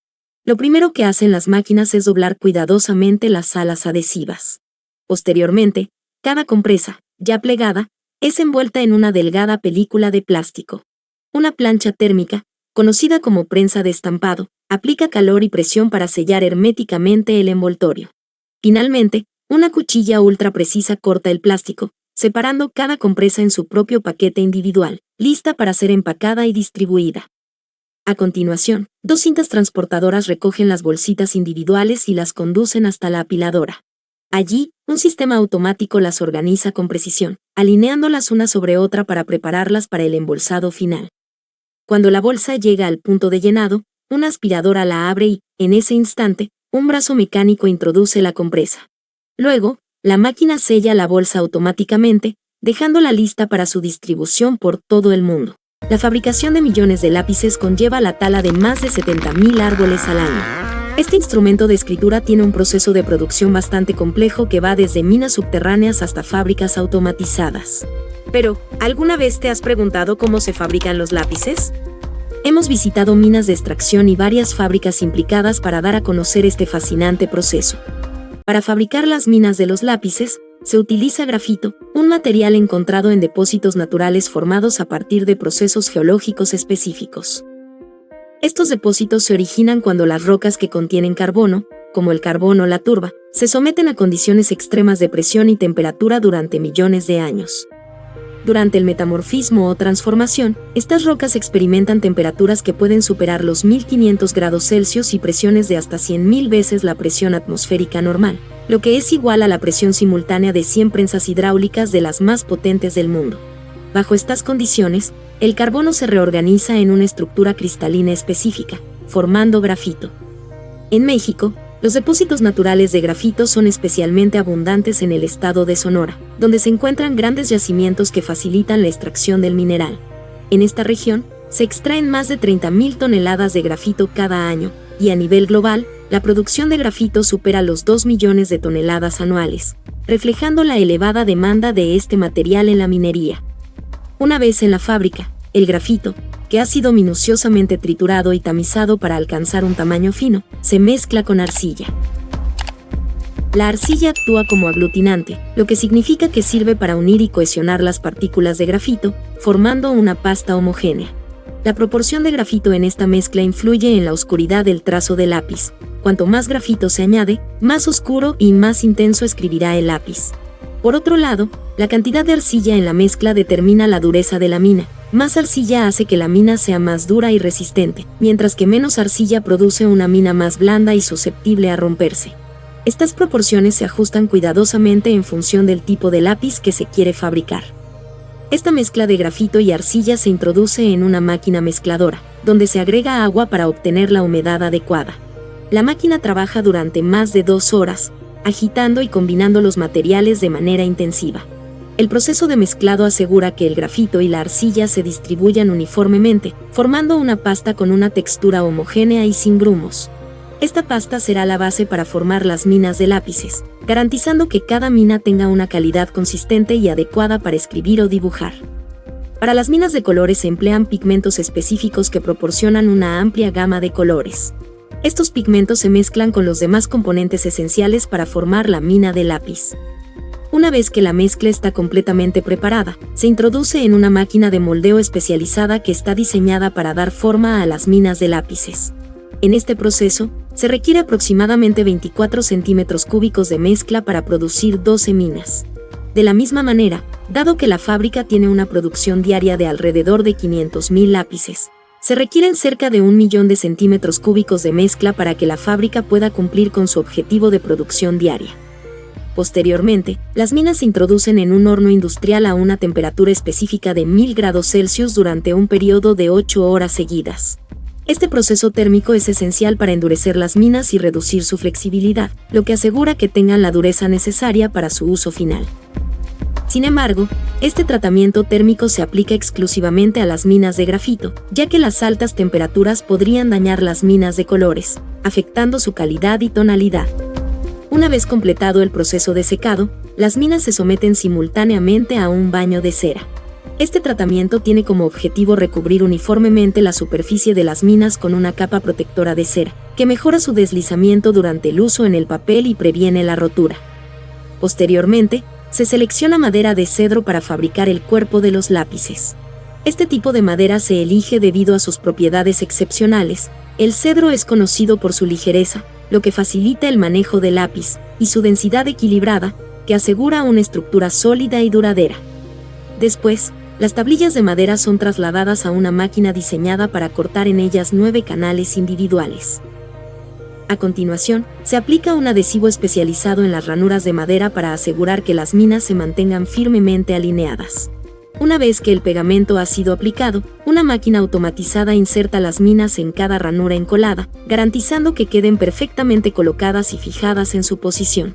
Lo primero que hacen las máquinas es doblar cuidadosamente las alas adhesivas. Posteriormente, cada compresa, ya plegada, es envuelta en una delgada película de plástico. Una plancha térmica, conocida como prensa de estampado, aplica calor y presión para sellar herméticamente el envoltorio. Finalmente, una cuchilla ultra precisa corta el plástico, separando cada compresa en su propio paquete individual, lista para ser empacada y distribuida. A continuación, dos cintas transportadoras recogen las bolsitas individuales y las conducen hasta la apiladora. Allí, un sistema automático las organiza con precisión, alineándolas una sobre otra para prepararlas para el embolsado final. Cuando la bolsa llega al punto de llenado, una aspiradora la abre y, en ese instante, un brazo mecánico introduce la compresa. Luego, la máquina sella la bolsa automáticamente, dejándola lista para su distribución por todo el mundo. La fabricación de millones de lápices conlleva la tala de más de 70.000 árboles al año. Este instrumento de escritura tiene un proceso de producción bastante complejo que va desde minas subterráneas hasta fábricas automatizadas. Pero, ¿alguna vez te has preguntado cómo se fabrican los lápices? Hemos visitado minas de extracción y varias fábricas implicadas para dar a conocer este fascinante proceso. Para fabricar las minas de los lápices, se utiliza grafito, un material encontrado en depósitos naturales formados a partir de procesos geológicos específicos. Estos depósitos se originan cuando las rocas que contienen carbono, como el carbón o la turba, se someten a condiciones extremas de presión y temperatura durante millones de años. Durante el metamorfismo o transformación, estas rocas experimentan temperaturas que pueden superar los 1500 grados Celsius y presiones de hasta 100.000 veces la presión atmosférica normal, lo que es igual a la presión simultánea de 100 prensas hidráulicas de las más potentes del mundo. Bajo estas condiciones, el carbono se reorganiza en una estructura cristalina específica, formando grafito. En México, los depósitos naturales de grafito son especialmente abundantes en el estado de Sonora, donde se encuentran grandes yacimientos que facilitan la extracción del mineral. En esta región, se extraen más de 30.000 toneladas de grafito cada año, y a nivel global, la producción de grafito supera los 2 millones de toneladas anuales, reflejando la elevada demanda de este material en la minería. Una vez en la fábrica, el grafito, que ha sido minuciosamente triturado y tamizado para alcanzar un tamaño fino, se mezcla con arcilla. La arcilla actúa como aglutinante, lo que significa que sirve para unir y cohesionar las partículas de grafito, formando una pasta homogénea. La proporción de grafito en esta mezcla influye en la oscuridad del trazo del lápiz. Cuanto más grafito se añade, más oscuro y más intenso escribirá el lápiz. Por otro lado, la cantidad de arcilla en la mezcla determina la dureza de la mina. Más arcilla hace que la mina sea más dura y resistente, mientras que menos arcilla produce una mina más blanda y susceptible a romperse. Estas proporciones se ajustan cuidadosamente en función del tipo de lápiz que se quiere fabricar. Esta mezcla de grafito y arcilla se introduce en una máquina mezcladora, donde se agrega agua para obtener la humedad adecuada. La máquina trabaja durante más de 2 horas, agitando y combinando los materiales de manera intensiva. El proceso de mezclado asegura que el grafito y la arcilla se distribuyan uniformemente, formando una pasta con una textura homogénea y sin grumos. Esta pasta será la base para formar las minas de lápices, garantizando que cada mina tenga una calidad consistente y adecuada para escribir o dibujar. Para las minas de colores se emplean pigmentos específicos que proporcionan una amplia gama de colores. Estos pigmentos se mezclan con los demás componentes esenciales para formar la mina de lápiz. Una vez que la mezcla está completamente preparada, se introduce en una máquina de moldeo especializada que está diseñada para dar forma a las minas de lápices. En este proceso, se requiere aproximadamente 24 centímetros cúbicos de mezcla para producir 12 minas. De la misma manera, dado que la fábrica tiene una producción diaria de alrededor de 500.000 lápices, Se requieren cerca de 1 millón de centímetros cúbicos de mezcla para que la fábrica pueda cumplir con su objetivo de producción diaria. Posteriormente, las minas se introducen en un horno industrial a una temperatura específica de 1000 grados Celsius durante un periodo de 8 horas seguidas. Este proceso térmico es esencial para endurecer las minas y reducir su flexibilidad, lo que asegura que tengan la dureza necesaria para su uso final. Sin embargo, este tratamiento térmico se aplica exclusivamente a las minas de grafito, ya que las altas temperaturas podrían dañar las minas de colores, afectando su calidad y tonalidad. Una vez completado el proceso de secado, las minas se someten simultáneamente a un baño de cera. Este tratamiento tiene como objetivo recubrir uniformemente la superficie de las minas con una capa protectora de cera, que mejora su deslizamiento durante el uso en el papel y previene la rotura. Posteriormente, se selecciona madera de cedro para fabricar el cuerpo de los lápices. Este tipo de madera se elige debido a sus propiedades excepcionales. El cedro es conocido por su ligereza, lo que facilita el manejo del lápiz, y su densidad equilibrada, que asegura una estructura sólida y duradera. Después, las tablillas de madera son trasladadas a una máquina diseñada para cortar en ellas 9 canales individuales. A continuación, se aplica un adhesivo especializado en las ranuras de madera para asegurar que las minas se mantengan firmemente alineadas. Una vez que el pegamento ha sido aplicado, una máquina automatizada inserta las minas en cada ranura encolada, garantizando que queden perfectamente colocadas y fijadas en su posición.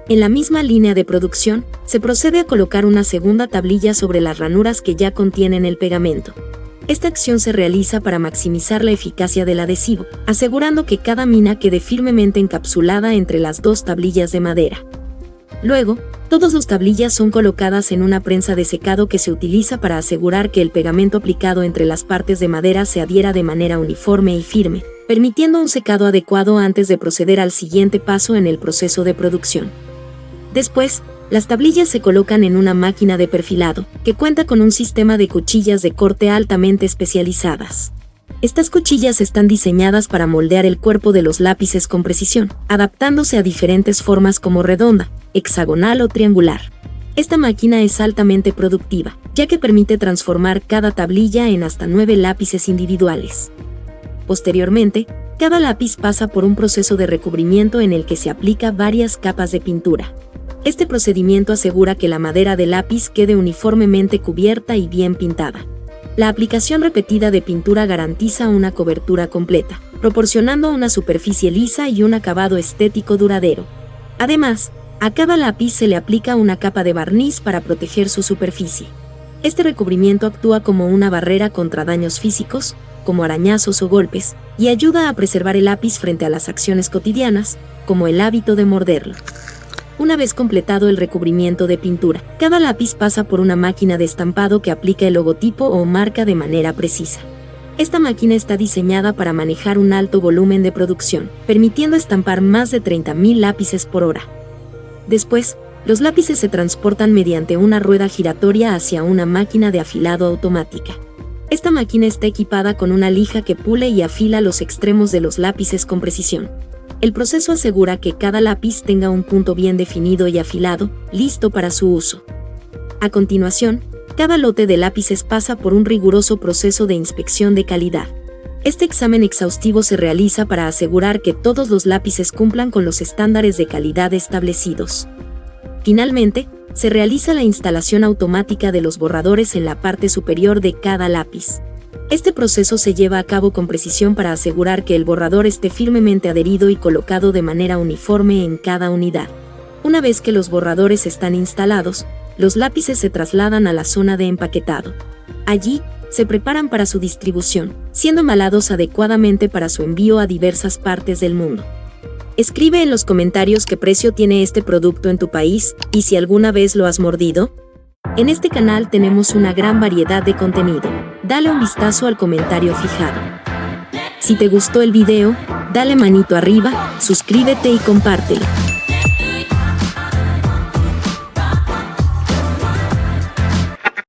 En la misma línea de producción, se procede a colocar una segunda tablilla sobre las ranuras que ya contienen el pegamento. Esta acción se realiza para maximizar la eficacia del adhesivo, asegurando que cada mina quede firmemente encapsulada entre las 2 tablillas de madera. Luego, todas las tablillas son colocadas en una prensa de secado que se utiliza para asegurar que el pegamento aplicado entre las partes de madera se adhiera de manera uniforme y firme, permitiendo un secado adecuado antes de proceder al siguiente paso en el proceso de producción. Después, las tablillas se colocan en una máquina de perfilado, que cuenta con un sistema de cuchillas de corte altamente especializadas. Estas cuchillas están diseñadas para moldear el cuerpo de los lápices con precisión, adaptándose a diferentes formas como redonda, hexagonal o triangular. Esta máquina es altamente productiva, ya que permite transformar cada tablilla en hasta 9 lápices individuales. Posteriormente, cada lápiz pasa por un proceso de recubrimiento en el que se aplica varias capas de pintura. Este procedimiento asegura que la madera del lápiz quede uniformemente cubierta y bien pintada. La aplicación repetida de pintura garantiza una cobertura completa, proporcionando una superficie lisa y un acabado estético duradero. Además, a cada lápiz se le aplica una capa de barniz para proteger su superficie. Este recubrimiento actúa como una barrera contra daños físicos, como arañazos o golpes, y ayuda a preservar el lápiz frente a las acciones cotidianas, como el hábito de morderlo. Una vez completado el recubrimiento de pintura, cada lápiz pasa por una máquina de estampado que aplica el logotipo o marca de manera precisa. Esta máquina está diseñada para manejar un alto volumen de producción, permitiendo estampar más de 30.000 lápices por hora. Después, los lápices se transportan mediante una rueda giratoria hacia una máquina de afilado automática. Esta máquina está equipada con una lija que pule y afila los extremos de los lápices con precisión. El proceso asegura que cada lápiz tenga un punto bien definido y afilado, listo para su uso. A continuación, cada lote de lápices pasa por un riguroso proceso de inspección de calidad. Este examen exhaustivo se realiza para asegurar que todos los lápices cumplan con los estándares de calidad establecidos. Finalmente, se realiza la instalación automática de los borradores en la parte superior de cada lápiz. Este proceso se lleva a cabo con precisión para asegurar que el borrador esté firmemente adherido y colocado de manera uniforme en cada unidad. Una vez que los borradores están instalados, los lápices se trasladan a la zona de empaquetado. Allí, se preparan para su distribución, siendo embalados adecuadamente para su envío a diversas partes del mundo. Escribe en los comentarios qué precio tiene este producto en tu país y si alguna vez lo has mordido. En este canal tenemos una gran variedad de contenido. Dale un vistazo al comentario fijado. Si te gustó el video, dale manito arriba, suscríbete y compártelo.